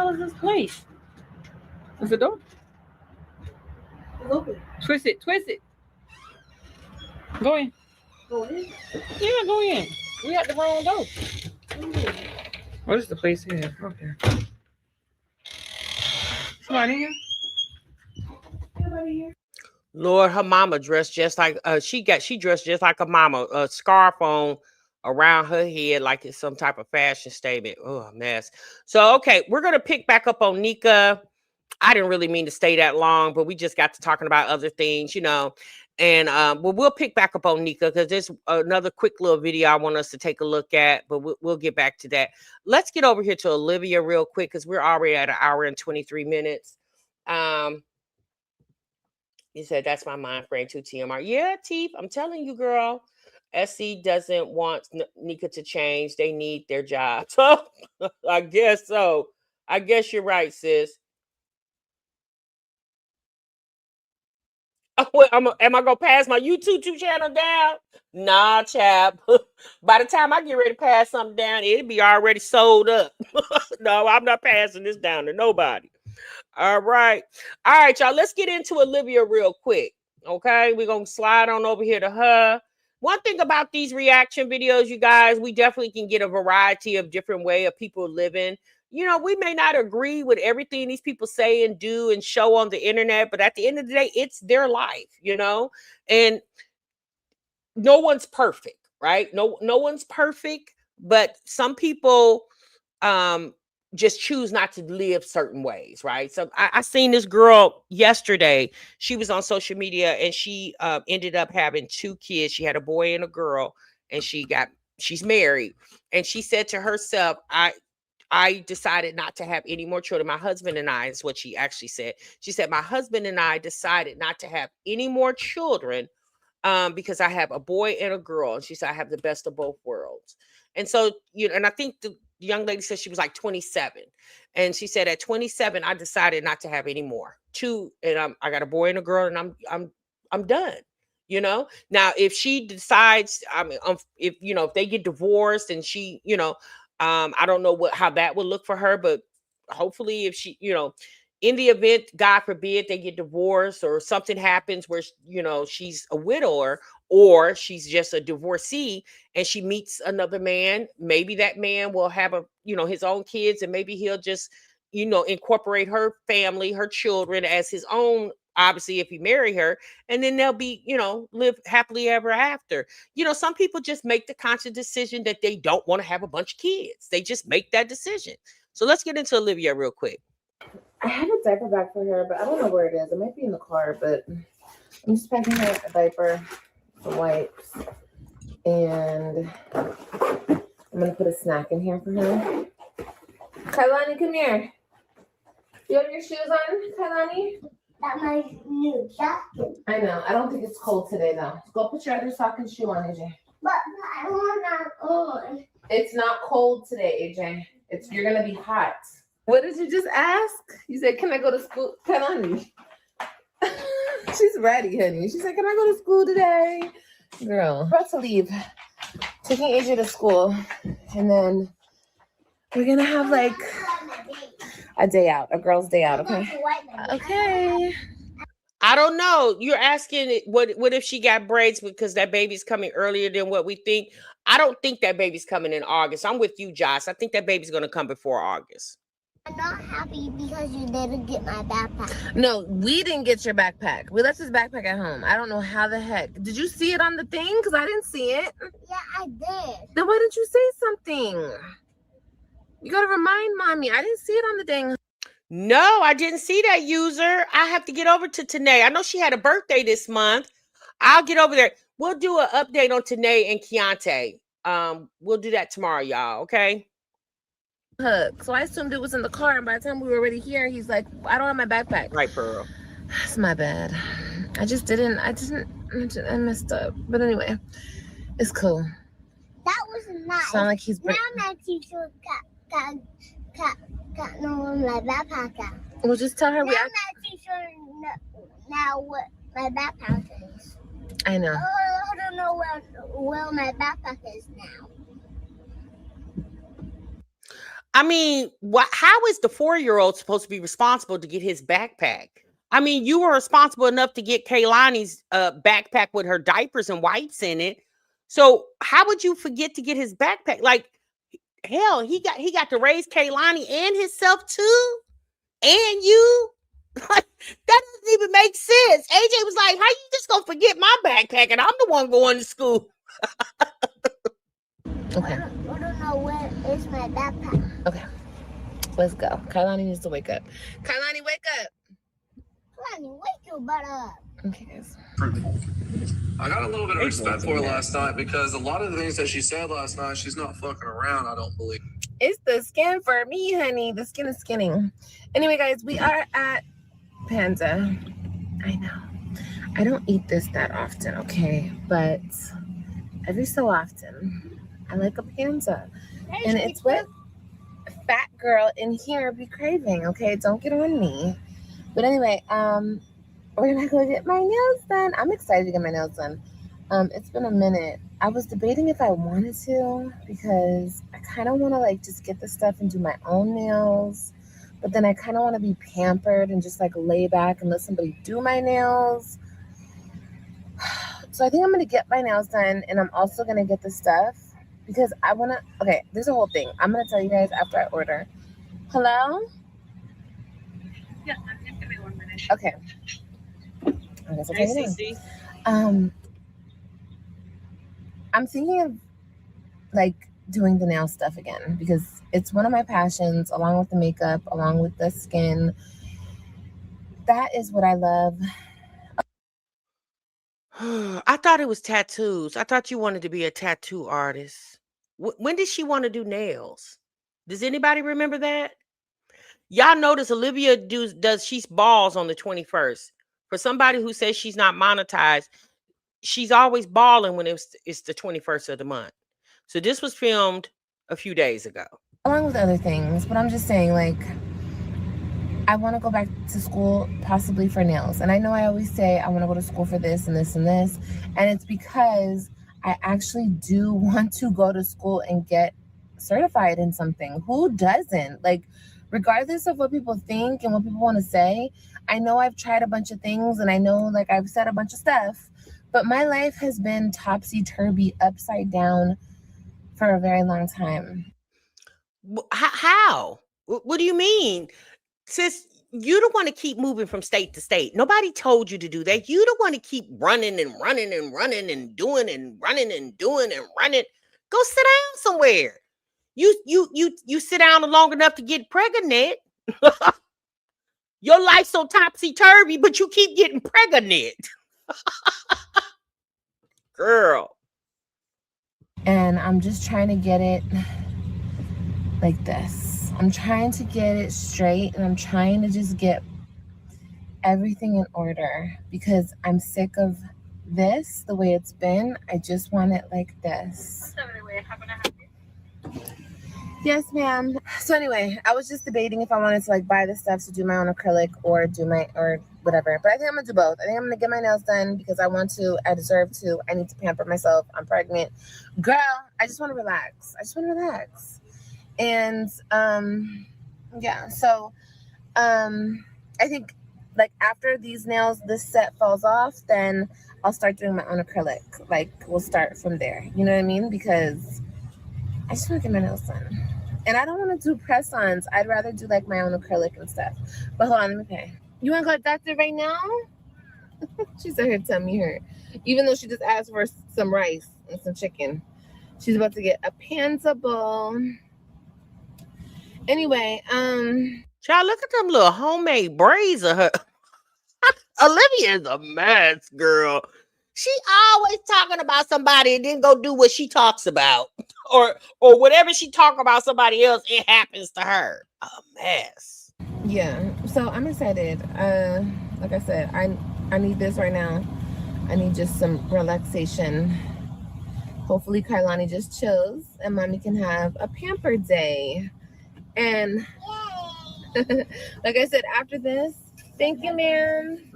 the hell is this place? Is the door? Open. Twist it. Go in. Go in. Yeah, go in. We got the wrong door. What is the place here? Okay. Somebody here? Nobody here. Lord, her mama dressed just like she dressed just like a mama, a scarf on around her head like it's some type of fashion statement. Oh, a mess. So okay, we're gonna pick back up on Nika. I didn't really mean to stay that long, but we just got to talking about other things, And we'll pick back up on Nika because there's another quick little video I want us to take a look at, but we'll get back to that. Let's get over here to Olivia real quick because we're already at 1 hour and 23 minutes. You said that's my mind frame too, TMR. Yeah, Teef, I'm telling you, girl. SC doesn't want Nika to change. They need their job. So I guess so. I guess you're right, sis. Oh, am I gonna pass my YouTube channel down? Nah, chap. By the time I get ready to pass something down, it'll be already sold up. No, I'm not passing this down to nobody. All right, y'all. Let's get into Olivia real quick. Okay, we're gonna slide on over here to her. One thing about these reaction videos, you guys, we definitely can get a variety of different way of people living. you know, we may not agree with everything these people say and do and show on the internet, but at the end of the day, it's their life, you know, and no one's perfect, right? No one's perfect, but some people just choose not to live certain ways, right? So I seen this girl yesterday. She was on social media and she ended up having 2 kids. She had a boy and a girl, and she's married. And she said to herself, I decided not to have any more children. My husband and I, is what she actually said. She said, my husband and I decided not to have any more children because I have a boy and a girl. And she said, I have the best of both worlds. And so, you know, and I think the young lady said she was like 27. And she said, at 27, I decided not to have any more. 2, and I got a boy and a girl, and I'm done. You know, now if she decides, I mean, if you know, if they get divorced and she, you know, I don't know how that would look for her, but hopefully, if she, you know, in the event, God forbid, they get divorced or something happens where, you know, she's a widower or she's just a divorcee and she meets another man, maybe that man will have you know, his own kids, and maybe he'll just, you know, incorporate her family, her children as his own, obviously, if he marry her, and then they'll be, you know, live happily ever after. You know, some people just make the conscious decision that they don't want to have a bunch of kids. They just make that decision. So let's get into Olivia real quick. I have a diaper bag for her, but I don't know where it is. It might be in the car, but I'm just packing her a diaper, some wipes, and I'm going to put a snack in here for her. Kailani, come here. You have your shoes on, Kailani? That's my new jacket. I know. I don't think it's cold today, though. Go put your other sock and shoe on, AJ. But I want that on. It's not cold today, AJ. You're going to be hot. What did you just ask? You said, can I go to school? Kailani. She's ready, honey. She said, can I go to school today? Girl, we're about to leave. Taking AJ to school. And then we're going to have like a day out, a girl's day out, okay? Okay. I don't know. You're asking what if she got braids because that baby's coming earlier than what we think? I don't think that baby's coming in August. I'm with you, Josh. I think that baby's going to come before August. I'm not happy because you didn't get my backpack. No, we didn't get your backpack. We left his backpack at home. I don't know how the heck. Did you see it on the thing? Because I didn't see it. Yeah, I did. Then why didn't you say something? You got to remind mommy. I didn't see it on the dang. No, I didn't see that, user. I have to get over to Tanae. I know she had a birthday this month. I'll get over there. We'll do an update on Tanae and Keontae. We'll do that tomorrow, y'all. Okay. So I assumed it was in the car, and by the time we were already here, he's like, I don't have my backpack. Right, Pearl. That's my bad. I messed up. But anyway, it's cool. That was nice. Sound like he's now my teacher got no my backpack out. We'll just tell her now my teacher now what my backpack is. I know. I don't know where my backpack is now. I mean, how is the 4-year-old supposed to be responsible to get his backpack? I mean, you were responsible enough to get Kaylani's backpack with her diapers and wipes in it. So how would you forget to get his backpack? Like, hell, he got to raise Kaylani and himself too, and you. Like, that doesn't even make sense. AJ was like, "How you just gonna forget my backpack and I'm the one going to school?" Okay. I don't know where is my backpack. Okay. Let's go. Kailani needs to wake up. Kailani, wake up. Kailani, wake your butt up. Okay, guys. I got a little bit of respect for her last night because a lot of the things that she said last night, she's not fucking around, I don't believe. It's the skin for me, honey. The skin is skinning. Anyway, guys, we are at Panda. I know. I don't eat this that often, okay? But every so often, I like a Panda. And it's what a fat girl in here be craving, okay? Don't get on me. But anyway, we're gonna go get my nails done. I'm excited to get my nails done. It's been a minute. I was debating if I wanted to because I kind of want to like just get the stuff and do my own nails, but then I kind of want to be pampered and just like lay back and let somebody do my nails. So I think I'm gonna get my nails done, and I'm also gonna get the stuff because I wanna. Okay, there's a whole thing. I'm gonna tell you guys after I order Hello? Yeah, give me 1 minute. Okay. I guess I'll take it down. I'm thinking of like doing the nail stuff again because it's one of my passions, along with the makeup, along with the skin. That is what I love. I thought it was tattoos. I thought you wanted to be a tattoo artist. When did she want to do nails? Does anybody remember that? Y'all notice Olivia does she's balls on the 21st. For somebody who says she's not monetized, she's always balling when it's the 21st of the month. So this was filmed a few days ago. Along with other things, but I'm just saying, like, I want to go back to school possibly for nails. And I know I always say I want to go to school for this and this and this. And it's because I actually do want to go to school and get certified in something. Who doesn't? Like, regardless of what people think and what people want to say, I know I've tried a bunch of things and I know, like, I've said a bunch of stuff, but my life has been topsy-turvy, upside down for a very long time. How? What do you mean? Sis, you don't want to keep moving from state to state. Nobody told you to do that. You don't want to keep running and running and running and doing and running and doing and running. Go sit down somewhere. You sit down long enough to get pregnant. Your life's so topsy-turvy, but you keep getting pregnant. Girl. And I'm just trying to get it like this. I'm trying to get it straight, and I'm trying to just get everything in order because I'm sick of this the way it's been. I just want it like this. Yes, ma'am. So anyway, I was just debating if I wanted to like buy the stuff to do my own acrylic or do my or whatever. But I think I'm gonna do both. I think I'm gonna get my nails done because I want to. I deserve to. I need to pamper myself. I'm pregnant, girl. I just want to relax. And yeah. So I think like after these nails, this set falls off, then I'll start doing my own acrylic. Like we'll start from there. You know what I mean? Because I just want to get my nails done. And I don't want to do press-ons. I'd rather do like my own acrylic and stuff. But hold on, let me pay. You want to go to the doctor right now? She said her tummy hurt. Even though she just asked for some rice and some chicken. She's about to get a panda bowl. Anyway, Child, look at them little homemade braids of her. Olivia is a mess, girl. She always talking about somebody and then go do what she talks about. Or whatever she talk about somebody else, it happens to her. A mess. Yeah. So I'm excited. Like I said, I need this right now. I need just some relaxation. Hopefully Kailani just chills and mommy can have a pamper day. And like I said, after this, thank you, ma'am.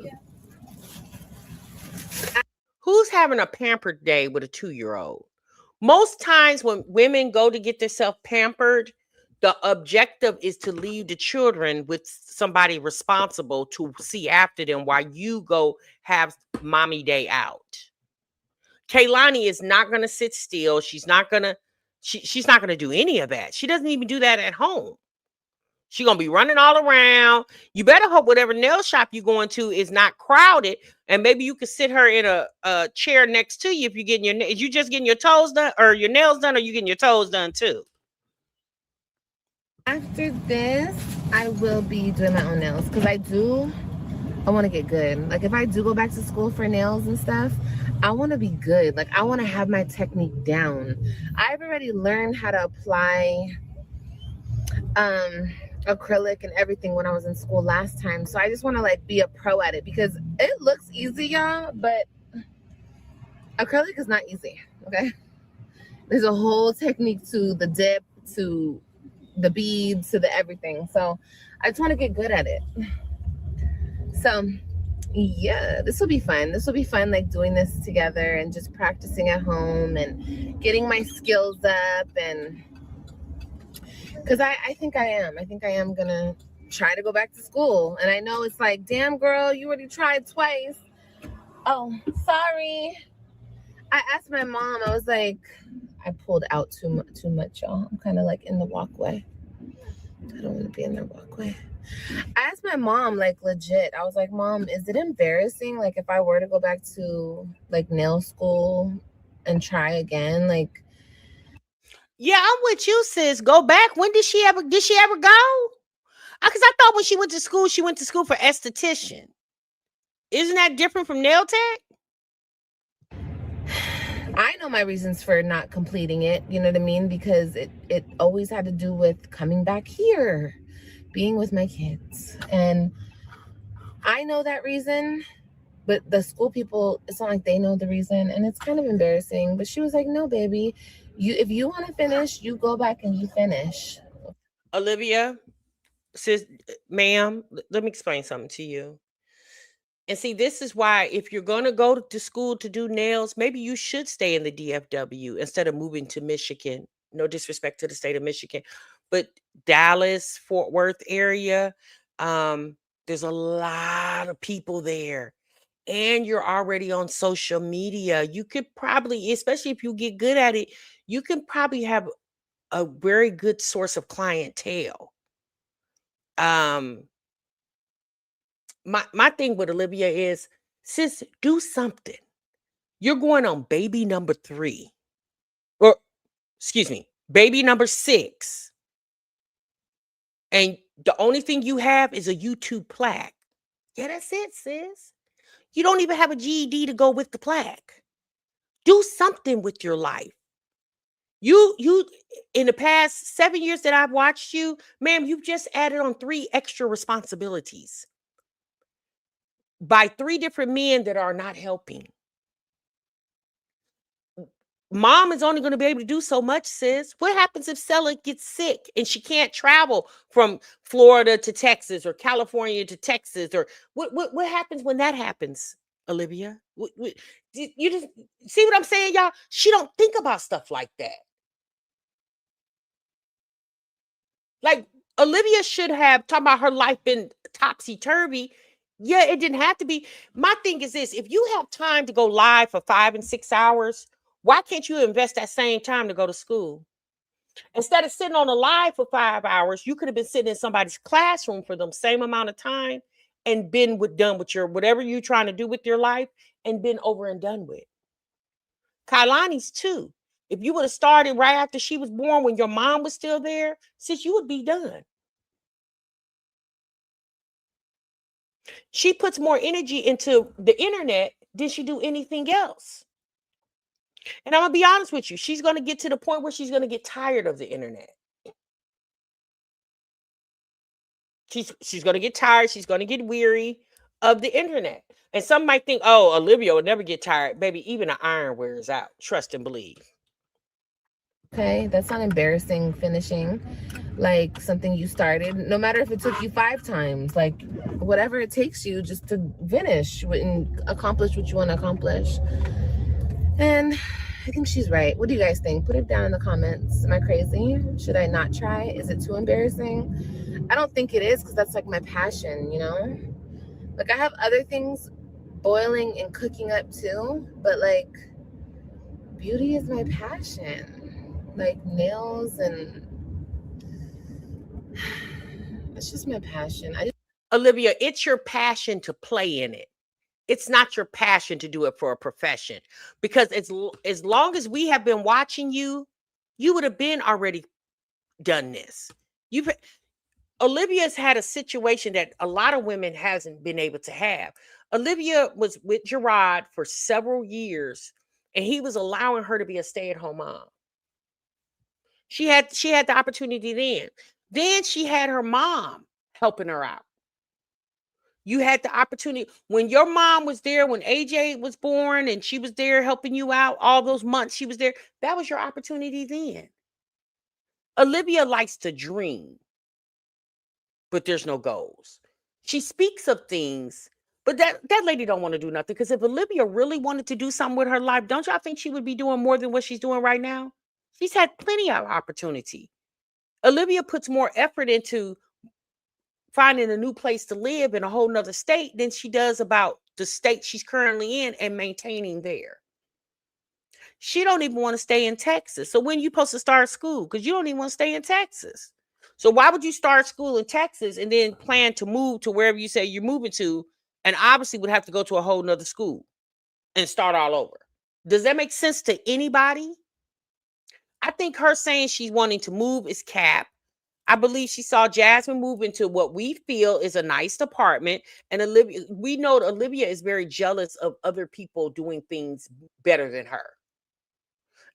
Who's having a pampered day with a 2-year-old? Most times when women go to get themselves pampered, the objective is to leave the children with somebody responsible to see after them while you go have mommy day out. Kailani is not going to sit still. She's not going to do any of that. She doesn't even do that at home. She's going to be running all around. You better hope whatever nail shop you're going to is not crowded. And maybe you could sit her in a chair next to you if you're getting is you just getting your toes done or your nails done or you getting your toes done too? After this, I will be doing my own nails because I want to get good. Like if I do go back to school for nails and stuff, I want to be good. Like I want to have my technique down. I've already learned how to apply acrylic and everything when I was in school last time, so I just want to like be a pro at it because it looks easy, y'all, but acrylic is not easy. Okay, there's a whole technique to the dip, to the beads, to the everything, so I just want to get good at it. So yeah, this will be fun. Like doing this together and just practicing at home and getting my skills up. And because I think I am gonna try to go back to school. And I know it's like, damn girl, you already tried twice. Oh, sorry. I asked my mom, I was like, I pulled out too much, y'all. I'm kind of like in the walkway. I don't want to be in their walkway. I asked my mom, like, legit. I was like, Mom, is it embarrassing, like, if I were to go back to, like, nail school and try again? Like, Yeah, I'm with you, sis. Go back. When did she ever go? Because I thought when she went to school for esthetician. Isn't that different from nail tech? I know my reasons for not completing it, you know what I mean? Because it always had to do with coming back here, being with my kids. And I know that reason, but the school people, it's not like they know the reason, and it's kind of embarrassing. But she was like, no, baby, if you want to finish, you go back and you finish. Olivia, sis, ma'am, let me explain something to you. And see, this is why if you're going to go to school to do nails, maybe you should stay in the DFW instead of moving to Michigan. No disrespect to the state of Michigan, but Dallas, Fort Worth area, there's a lot of people there. And you're already on social media. You could probably, especially if you get good at it, you can probably have a very good source of clientele. My thing with Olivia is, sis, do something. You're going on baby number 3, or excuse me, baby number 6, and the only thing you have is a YouTube plaque. Yeah, that's it, sis. You don't even have a GED to go with the plaque. Do something with your life. You in the past 7 years that I've watched you, ma'am, you've just added on 3 extra responsibilities by 3 different men that are not helping. Mom is only going to be able to do so much, sis. What happens if Stella gets sick and she can't travel from Florida to Texas or California to Texas? Or what happens when that happens, Olivia? You just see what I'm saying, y'all? She don't think about stuff like that. Like, Olivia should have talked about her life been topsy-turvy. Yeah, it didn't have to be. My thing is this: if you have time to go live for 5 and 6 hours, why can't you invest that same time to go to school? Instead of sitting on a live for 5 hours, you could have been sitting in somebody's classroom for the same amount of time and been done with your whatever you're trying to do with your life and been over and done with. Kailani's too. If you would have started right after she was born when your mom was still there, sis, you would be done. She puts more energy into the internet than she do anything else. And I'm gonna be honest with you, she's gonna get to the point where she's gonna get tired of the internet. She's gonna get tired, she's gonna get weary of the internet. And some might think, oh, Olivia will never get tired. Baby, even an iron wears out. Trust and believe. Okay, that's not embarrassing finishing like something you started, no matter if it took you 5 times, like whatever it takes you just to finish and accomplish what you want to accomplish. And I think she's right. What do you guys think? Put it down in the comments. Am I crazy? Should I not try? Is it too embarrassing? I don't think it is, because that's like my passion, you know? Like, I have other things boiling and cooking up too, but like beauty is my passion. Like nails, and it's just my passion. Olivia, it's your passion to play in it. It's not your passion to do it for a profession. Because as long as we have been watching you, you would have been already done this. Olivia's had a situation that a lot of women hasn't been able to have. Olivia was with Gerard for several years, and he was allowing her to be a stay-at-home mom. She had the opportunity then. Then she had her mom helping her out. You had the opportunity when your mom was there, when AJ was born, and she was there helping you out all those months she was there. That was your opportunity then. Olivia likes to dream, but there's no goals. She speaks of things, but that lady don't want to do nothing. Because if Olivia really wanted to do something with her life, don't y'all think she would be doing more than what she's doing right now? She's had plenty of opportunity. Olivia puts more effort into finding a new place to live in a whole nother state than she does about the state she's currently in and maintaining there. She don't even want to stay in Texas. So when you supposed to start school? Because you don't even want to stay in Texas. So why would you start school in Texas and then plan to move to wherever you say you're moving to, and obviously would have to go to a whole nother school and start all over? Does that make sense to anybody? I think her saying she's wanting to move is cap. I believe she saw Jasmine move into what we feel is a nice apartment. And Olivia, we know that Olivia is very jealous of other people doing things better than her.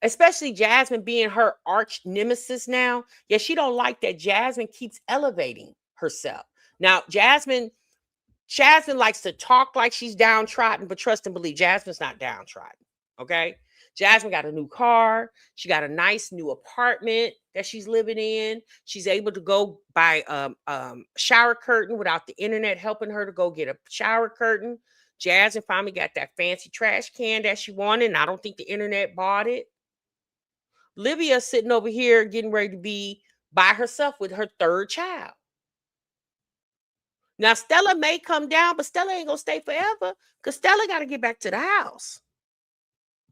Especially Jasmine being her arch nemesis now. Yeah, she don't like that Jasmine keeps elevating herself. Now, Jasmine likes to talk like she's downtrodden, but trust and believe, Jasmine's not downtrodden. Okay? Jasmine got a new car. She got a nice new apartment that she's living in. She's able to go buy a shower curtain without the internet helping her to go get a shower curtain. Jasmine finally got that fancy trash can that she wanted, and I don't think the internet bought it. Olivia sitting over here getting ready to be by herself with her third child. Now, Stella may come down, but Stella ain't going to stay forever because Stella got to get back to the house.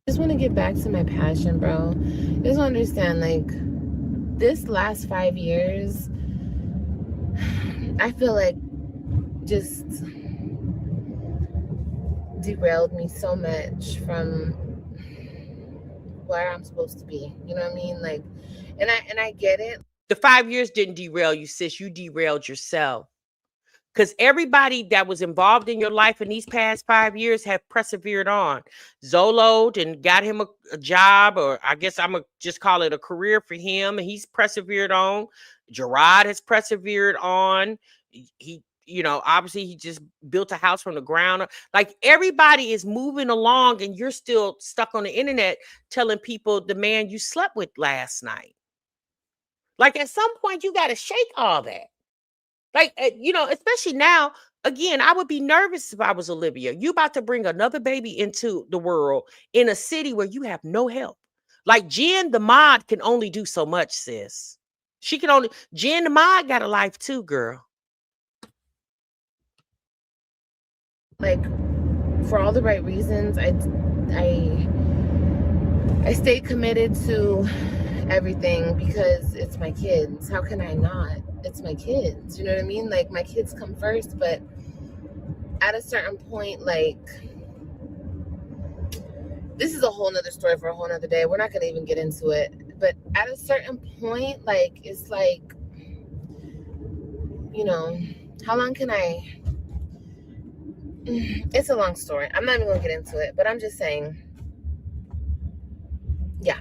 I just want to get back to my passion, bro. Just understand, like, this last 5 years, I feel like just derailed me so much from where I'm supposed to be. You know what I mean? Like, and I get it. The 5 years didn't derail you, sis. You derailed yourself. Because everybody that was involved in your life in these past 5 years have persevered on. Zolo and got him a job, or I guess I'm going to just call it a career for him, and he's persevered on. Gerard has persevered on. He, obviously he just built a house from the ground up. Like, everybody is moving along, and you're still stuck on the internet telling people the man you slept with last night. Like, at some point, you got to shake all that. Like, especially now, again, I would be nervous if I was Olivia. You about to bring another baby into the world in a city where you have no help. Like, Jen, the mod, can only do so much, sis. Jen, the mod, got a life too, girl. Like, for all the right reasons, I stayed committed to everything because it's my kids. How can I not? It's my kids. You know what I mean? Like, my kids come first, but at a certain point, like, this is a whole nother story for a whole nother day. We're not going to even get into it. But at a certain point, like, it's like, how long can I? It's a long story. I'm not even going to get into it, but I'm just saying, yeah.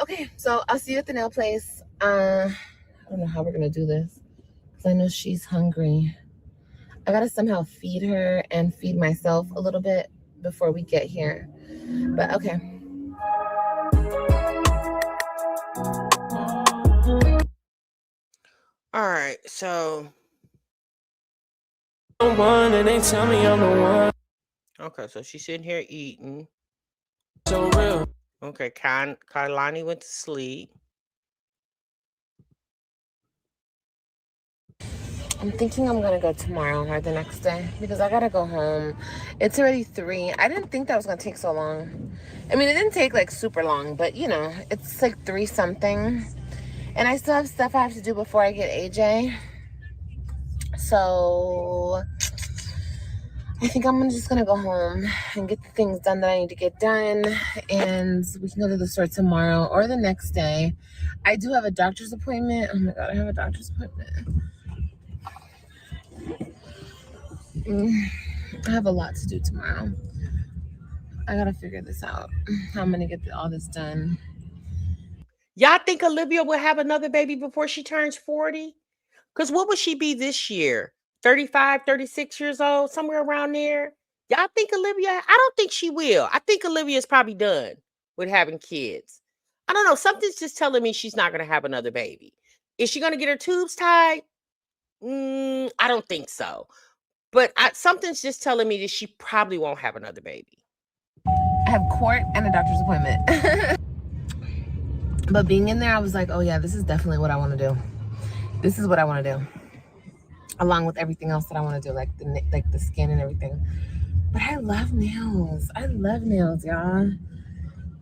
Okay, so I'll see you at the nail place. I don't know how we're gonna do this because I know she's hungry. I gotta somehow feed her and feed myself a little bit before we get here. But okay. All right, so one and they tell me I'm the one. Okay, so she's sitting here eating. So real. Okay, Kailani went to sleep. I'm thinking I'm gonna go tomorrow or the next day because I gotta go home. It's already 3. I didn't think that was gonna take so long. I mean, it didn't take like super long, but it's like 3 something. And I still have stuff I have to do before I get AJ. So I think I'm just gonna go home and get the things done that I need to get done, and we can go to the store tomorrow or the next day. I do have a doctor's appointment. Oh my God, I have a doctor's appointment. I have a lot to do tomorrow. I gotta figure this out. How I'm gonna get all this done. Y'all think Olivia will have another baby before she turns 40? Because what would she be this year? 35, 36 years old, somewhere around there? Y'all think Olivia? I don't think she will. I think Olivia's probably done with having kids. I don't know. Something's just telling me she's not going to have another baby. Is she going to get her tubes tied? I don't think so. But something's just telling me that she probably won't have another baby. I have court and a doctor's appointment. But being in there, I was like, oh yeah, this is definitely what I want to do. This is what I want to do. Along with everything else that I want to do, like the skin and everything. But I love nails. I love nails, y'all.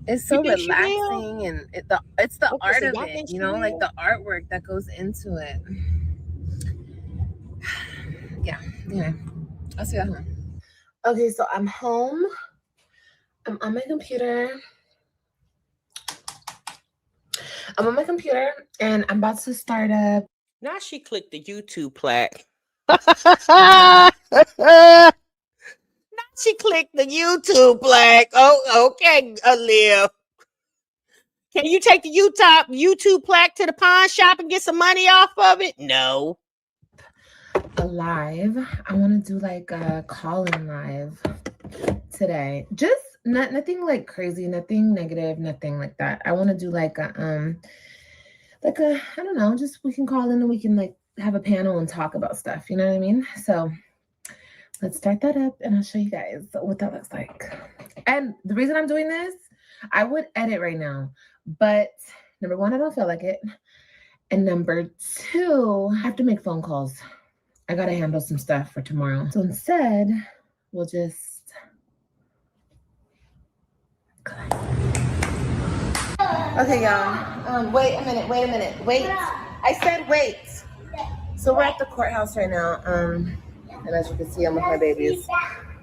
It's so You think she will? relaxing, and it's the Okay, art so of y'all it, think you she know, like will? the artwork that goes into it. Yeah, anyway, I'll see you at home. Okay, so I'm home. I'm on my computer. And I'm about to start up. Now she clicked the YouTube plaque. Now she clicked the YouTube plaque. Oh, okay, Olivia. Can you take the YouTube plaque to the pawn shop and get some money off of it? No. Live. I want to do like a call-in live today. Just nothing like crazy, nothing negative, nothing like that. I want to do like a I don't know, just we can call in and we can like have a panel and talk about stuff, you know what I mean? So let's start that up and I'll show you guys what that looks like. And the reason I'm doing this, I would edit right now, but number one, I don't feel like it. And number two, I have to make phone calls. I got to handle some stuff for tomorrow. So instead, we'll just... Okay, y'all. Wait a minute. Wait. I said wait. So we're at the courthouse right now. And as you can see, I'm with my babies.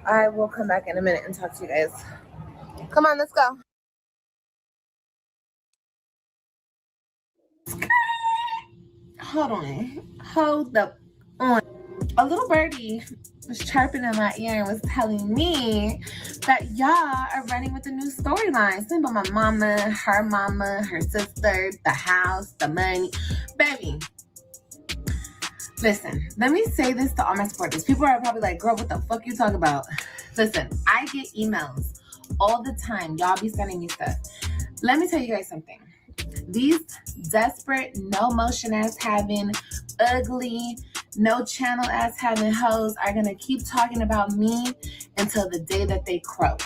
I will come back in a minute and talk to you guys. Come on, let's go. Hold on. A little birdie was chirping in my ear and was telling me that y'all are running with the new storyline. Something about my mama, her sister, the house, the money. Baby, listen, let me say this to all my supporters. People are probably like, girl, what the fuck you talking about? Listen, I get emails all the time. Y'all be sending me stuff. Let me tell you guys something. These desperate, no motion ass having, ugly, no channel ass having hoes are gonna keep talking about me until the day that they croak,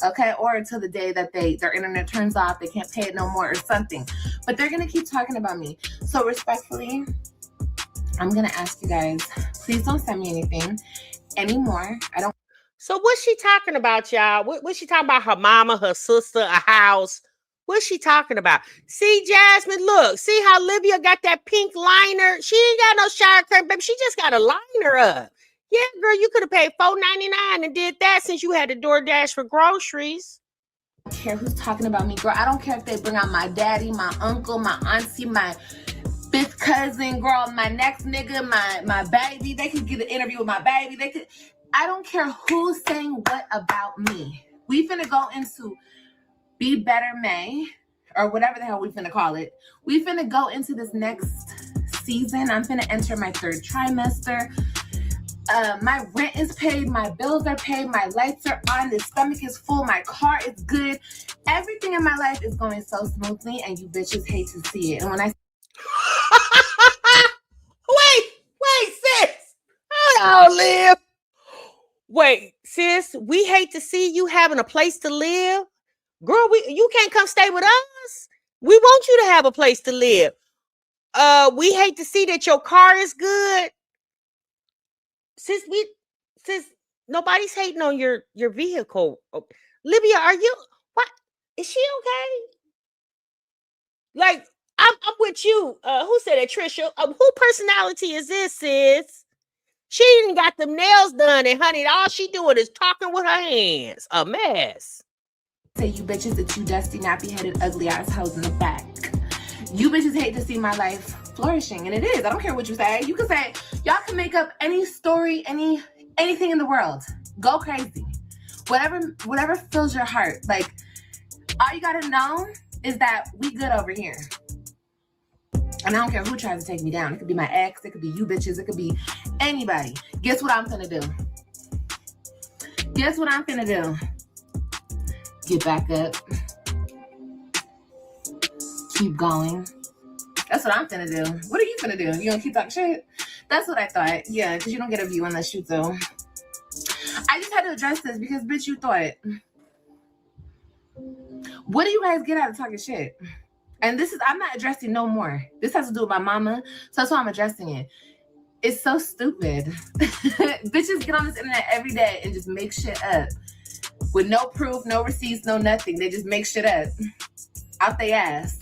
okay? Or until the day that their internet turns off, they can't pay it no more or something. But they're gonna keep talking about me. So respectfully, I'm gonna ask you guys, please don't send me anything anymore. I don't. So what's she talking about, y'all? What's she talking about? Her mama, her sister, a house? What's she talking about? See, Jasmine, look. See how Olivia got that pink liner? She ain't got no shower curtain, baby. She just got a liner up. Yeah, girl, you could have paid $4.99 and did that since you had to DoorDash for groceries. I don't care who's talking about me, girl. I don't care if they bring out my daddy, my uncle, my auntie, my fifth cousin, girl, my next nigga, my baby. They could get an interview with my baby. I don't care who's saying what about me. We finna go into Be Better May, or whatever the hell we finna call it. We finna go into this next season. I'm finna enter my third trimester. My rent is paid, my bills are paid, my lights are on, the stomach is full, my car is good. Everything in my life is going so smoothly, and you bitches hate to see it. And when I Wait, sis. Hold on, Liv. Wait, sis, we hate to see you having a place to live. Girl, you can't come stay with us. We want you to have a place to live. We hate to see that your car is good. Sis, nobody's hating on your vehicle. Olivia, are you what? Is she okay? Like, I'm with you. Who said that, Trisha? Who personality is this, sis? She didn't got them nails done, and honey, all she doing is talking with her hands. A mess. Say you bitches that you dusty, nappy-headed, ugly ass hoes in the back. You bitches hate to see my life flourishing, and it is. I don't care what you say. You can say, y'all can make up any story, anything in the world. Go crazy. Whatever fills your heart. Like, all you gotta know is that we good over here. And I don't care who tries to take me down. It could be my ex, it could be you bitches, it could be anybody. Guess what I'm gonna do? Guess what I'm gonna do? Get back up. Keep going. That's what I'm gonna do. What are you gonna do? You gonna keep talking shit? That's what I thought. Yeah, because you don't get a view unless you do. I just had to address this because, bitch, you thought. What do you guys get out of talking shit? And I'm not addressing no more. This has to do with my mama, so that's why I'm addressing it. It's so stupid. Bitches get on this internet every day and just make shit up. with no proof, no receipts, no nothing. They just make shit up out their ass.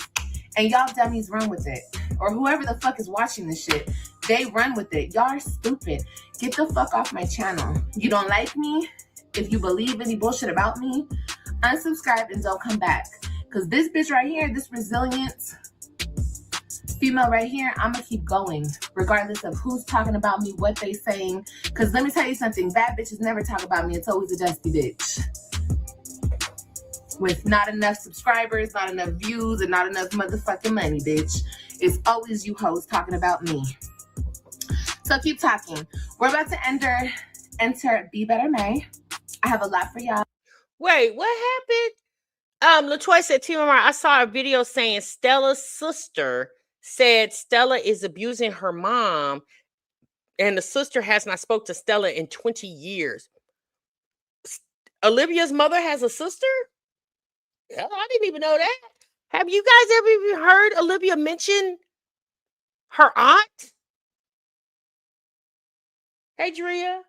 And y'all dummies run with it. Or whoever the fuck is watching this shit, they run with it. Y'all are stupid. Get the fuck off my channel. You don't like me? If you believe any bullshit about me, unsubscribe and don't come back. Because this bitch right here, this resilient female right here, I'm going to keep going. Regardless of who's talking about me, what they saying. Because let me tell you something. Bad bitches never talk about me. It's always a dusty bitch. With not enough subscribers, not enough views, and not enough motherfucking money, bitch. It's always you hoes talking about me. So keep talking. We're about to enter Be Better May. I have a lot for y'all. Wait, what happened? LaToya said, Team Amar, I saw a video saying Stella's sister said Stella is abusing her mom, and the sister has not spoke to Stella in 20 years. Olivia's mother has a sister? I didn't even know that. Have you guys ever even heard Olivia mention her aunt? Hey, Drea.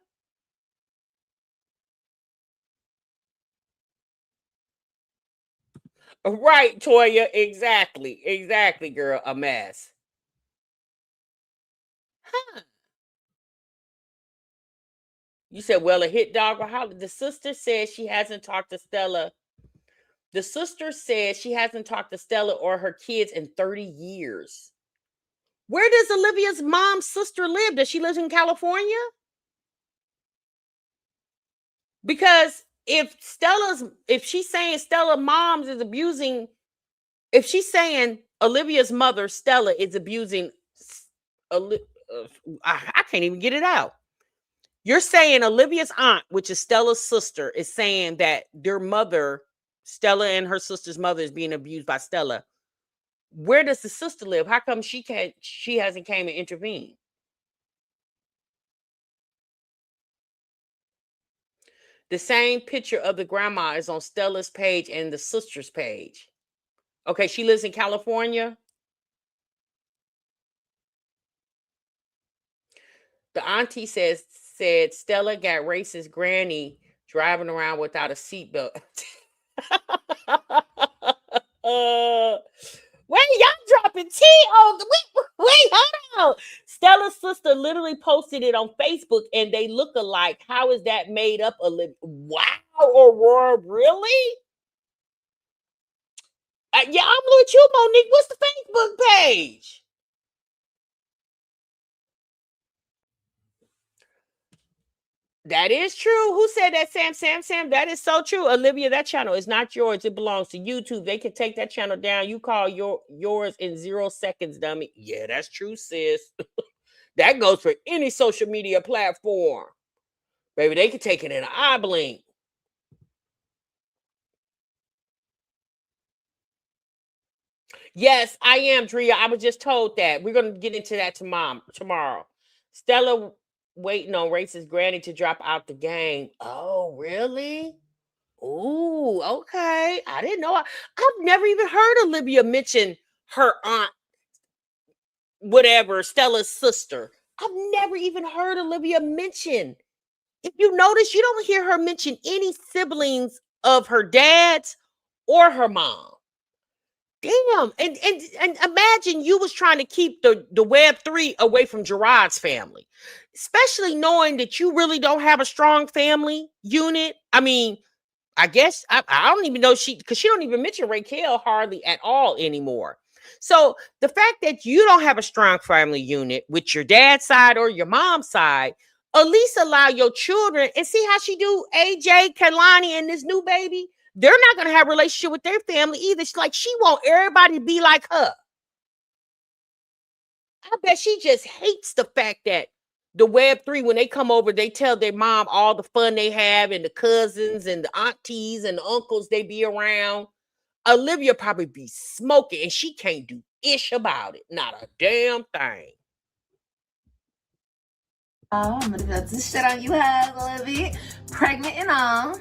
Right, Toya. Exactly, girl. A mess. Huh. You said, well, a hit dog will holler. The sister says she hasn't talked to Stella. The sister says she hasn't talked to Stella or her kids in 30 years. Where does Olivia's mom's sister live? Does she live in California? Because if she's saying Stella mom's is abusing, if she's saying Olivia's mother, Stella, is abusing, I can't even get it out. You're saying Olivia's aunt, which is Stella's sister, is saying that their mother, Stella and her sister's mother, is being abused by Stella. Where does the sister live? How come she hasn't came and intervened? The same picture of the grandma is on Stella's page and the sister's page. Okay, she lives in California. The auntie said Stella got racist granny driving around without a seatbelt. Wait, y'all dropping tea on the wait, hold on. Stella's sister literally posted it on Facebook and they look alike. How is that made up? Wow, Aurora, really? Yeah, I'm with you, Monique. What's the Facebook page? That is true. Who said that, Sam? That is so true. Olivia, that channel is not yours. It belongs to YouTube. They can take that channel down. You call yours in 0 seconds, dummy. Yeah, that's true, sis. That goes for any social media platform. Baby, they can take it in an eye blink. Yes, I am, Drea. I was just told that. We're going to get into that tomorrow. Stella waiting on racist granny to drop out the game. Oh, really? Ooh, okay. I didn't know. I've never even heard Olivia mention her aunt, whatever, Stella's sister. I've never even heard Olivia mention. If you notice, you don't hear her mention any siblings of her dad's or her mom. Damn. And imagine you was trying to keep the Web3 away from Gerard's family, especially knowing that you really don't have a strong family unit. I mean, I guess I don't even know because she don't even mention Raquel hardly at all anymore. So the fact that you don't have a strong family unit with your dad's side or your mom's side, at least allow your children and see how she do AJ, Kalani, and this new baby. They're not going to have a relationship with their family either. It's like she want everybody to be like her. I bet she just hates the fact that the Web3, when they come over, they tell their mom all the fun they have and the cousins and the aunties and the uncles they be around. Olivia probably be smoking and she can't do ish about it. Not a damn thing. Oh, I'm gonna go this shit on you, Olivia. Pregnant and all.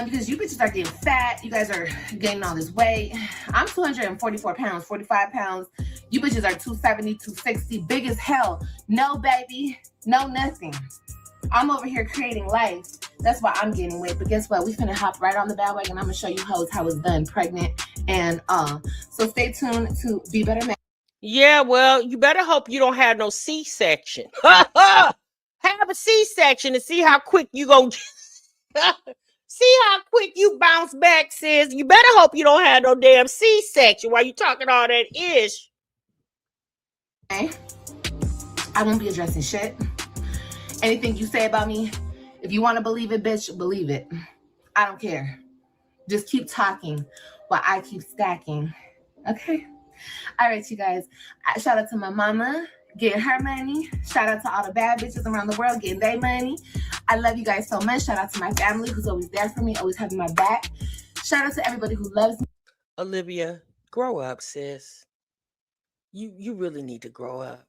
Because you bitches are getting fat. You guys are gaining all this weight. I'm 244 pounds, 45 pounds. You bitches are 270, 260, big as hell. No baby, no nothing. I'm over here creating life. That's why I'm gaining weight. But guess what? We finna hop right on the bandwagon. I'm gonna show you hoes how it's done, pregnant and so stay tuned to Be Better Man. Yeah, well, you better hope you don't have no C-section. Have a C-section and see how quick you gonna see how quick you bounce back, sis. You better hope you don't have no damn C-section while you talking all that ish. Okay. I won't be addressing shit. Anything you say about me, if you want to believe it, bitch, believe it. I don't care. Just keep talking while I keep stacking. Okay? All right, you guys. Shout out to my mama getting her money. Shout out to all the bad bitches around the world getting their money. I love you guys so much. Shout out to my family who's always there for me, always having my back. Shout out to everybody who loves me. Olivia, grow up, sis. You really need to grow up.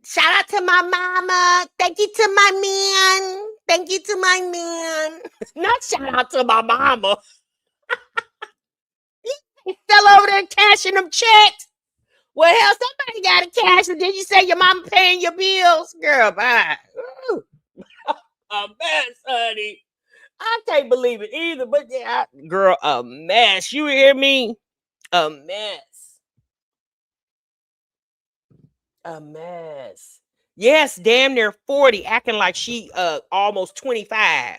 Shout out to my mama. Thank you to my man. Thank you to my man. Not shout out to my mama. He's still over there cashing them checks. Well, hell, somebody got to cash them. Did you say your mama paying your bills? Girl, bye. Ooh. A mess, honey. I can't believe it either. But yeah, girl, a mess. You hear me? A mess. A mess. Yes, damn near 40, acting like she almost 25.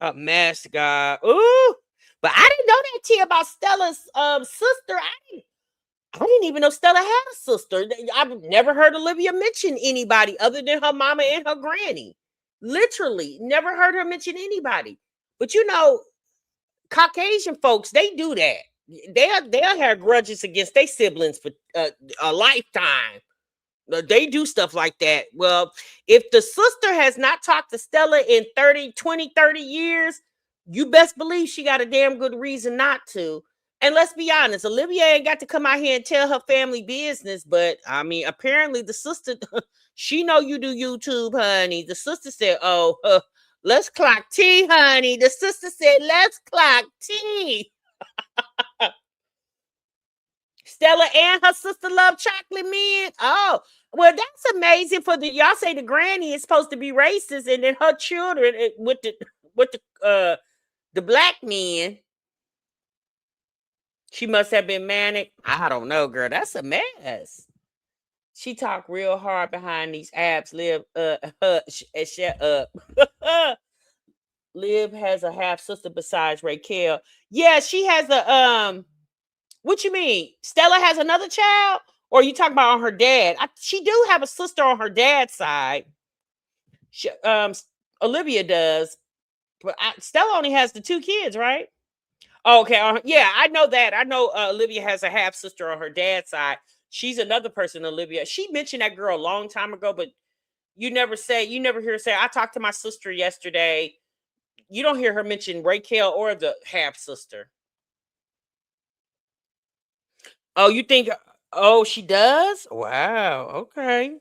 A mess, God. Ooh. But I didn't know that tea about Stella's sister. I didn't even know Stella had a sister. I've never heard Olivia mention anybody other than her mama and her granny. Literally, never heard her mention anybody. But you know, Caucasian folks, they do that. They'll have grudges against their siblings for a lifetime. They do stuff like that. Well, if the sister has not talked to Stella in 20-30 years, you best believe she got a damn good reason not to. And let's be honest, Olivia ain't got to come out here and tell her family business, but I mean, apparently the sister, she know you do YouTube, honey. The sister said, oh, let's clock tea, honey. The sister said, let's clock tea. Stella and her sister love chocolate men. Oh, well, that's amazing. For the y'all say the granny is supposed to be racist, and then her children with the black men, she must have been manic. I don't know, girl. That's a mess. She talked real hard behind these abs. Liv, shut up. Liv has a half sister besides Raquel. Yeah, she has a What you mean? Stella has another child? Or are you talking about on her dad? She do have a sister on her dad's side. Olivia does. But Stella only has the 2 kids, right? Okay. Yeah, I know that. I know Olivia has a half sister on her dad's side. She's another person, Olivia. She mentioned that girl a long time ago, but you never hear her say, I talked to my sister yesterday. You don't hear her mention Raquel or the half sister. Oh, you think, oh, she does? Wow. Okay.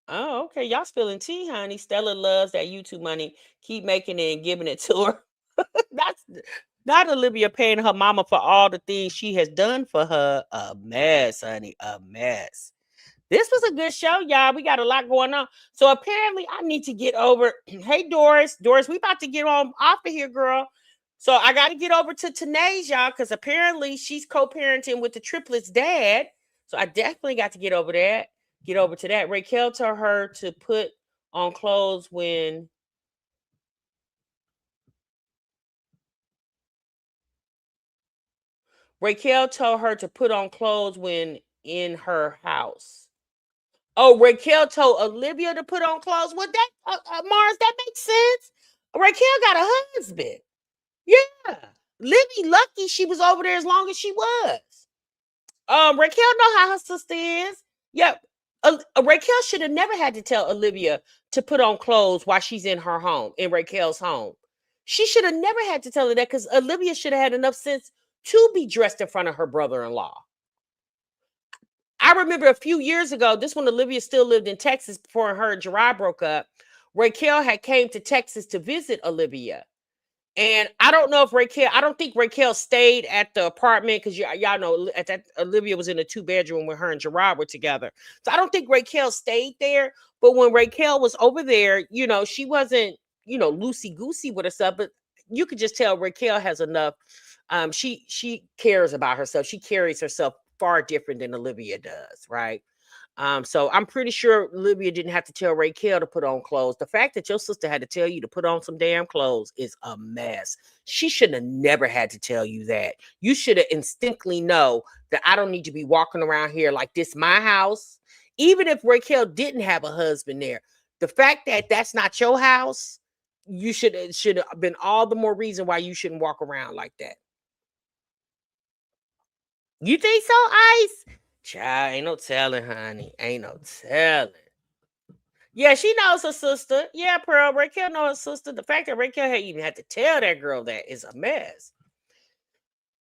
Oh, okay. Y'all spilling tea, honey. Stella loves that YouTube money. Keep making it and giving it to her. That's not Olivia paying her mama for all the things she has done for her. A mess, honey. A mess. This was a good show, y'all. We got a lot going on. So apparently I need to get over. Hey, Doris. Doris, we about to get on off of here, girl. So I got to get over to Tanae's, y'all, because apparently she's co-parenting with the triplets' dad. So I definitely got to get over that. Get over to that. Raquel told her to put on clothes when Raquel told her to put on clothes when in her house. Oh, Raquel told Olivia to put on clothes. Well, that Mars, that makes sense. Raquel got a husband. Yeah. Libby lucky she was over there as long as she was. Raquel know how her sister is. Yep. Raquel should have never had to tell Olivia to put on clothes while she's in her home, in Raquel's home. She should have never had to tell her that because Olivia should have had enough sense to be dressed in front of her brother-in-law. I remember a few years ago, this when Olivia still lived in Texas before her and Gerard broke up. Raquel had came to Texas to visit Olivia. And I don't know if I don't think Raquel stayed at the apartment because y'all know at that Olivia was in a 2-bedroom when her and Gerard were together. So I don't think Raquel stayed there, But when Raquel was over there, you know, she wasn't, you know, loosey goosey with herself, but you could just tell Raquel has enough. She cares about herself. She carries herself far different than Olivia does, right? So I'm pretty sure Olivia didn't have to tell Raquel to put on clothes. The fact that your sister had to tell you to put on some damn clothes is a mess. She should have never had to tell you that. You should have instinctively know that I don't need to be walking around here like this my house. Even if Raquel didn't have a husband there, the fact that that's not your house, you should have been all the more reason why you shouldn't walk around like that. You think so, Ice? Child, ain't no telling, honey. Ain't no telling. Yeah, she knows her sister. Yeah, Pearl, Raquel knows her sister. The fact that Raquel even had to tell that girl that is a mess.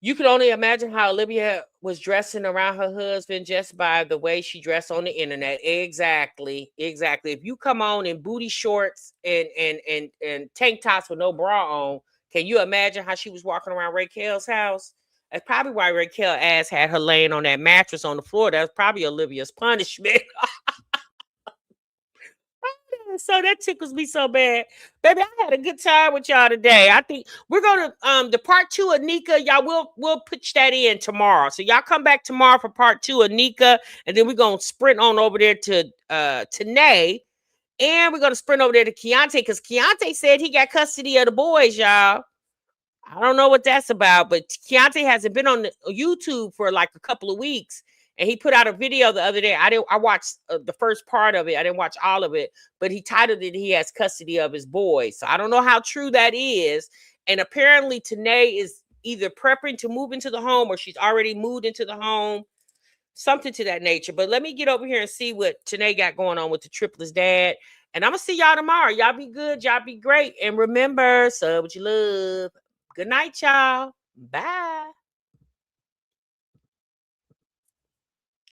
You could only imagine how Olivia was dressing around her husband just by the way she dressed on the internet. Exactly. If you come on in booty shorts and tank tops with no bra on, can you imagine how she was walking around Raquel's house? That's probably why Raquel ass had her laying on that mattress on the floor. That's probably Olivia's punishment. So that tickles me so bad. Baby, I had a good time with y'all today. I think we're gonna the part 2 of Nika, y'all we'll pitch that in tomorrow. So y'all come back tomorrow for part 2 of Nika, and then we're gonna sprint on over there to Nay, and we're gonna sprint over there to Keontae, because Keontae said he got custody of the boys, y'all. I don't know what that's about, but Keontae hasn't been on YouTube for like a couple of weeks. And he put out a video the other day. I watched the first part of it. I didn't watch all of it, but he titled it, he has custody of his boys. So I don't know how true that is. And apparently Tanae is either prepping to move into the home or she's already moved into the home, something to that nature. But let me get over here and see what Tanae got going on with the triplets dad. And I'm going to see y'all tomorrow. Y'all be good. Y'all be great. And remember, sub what you love. Good night, y'all. Bye.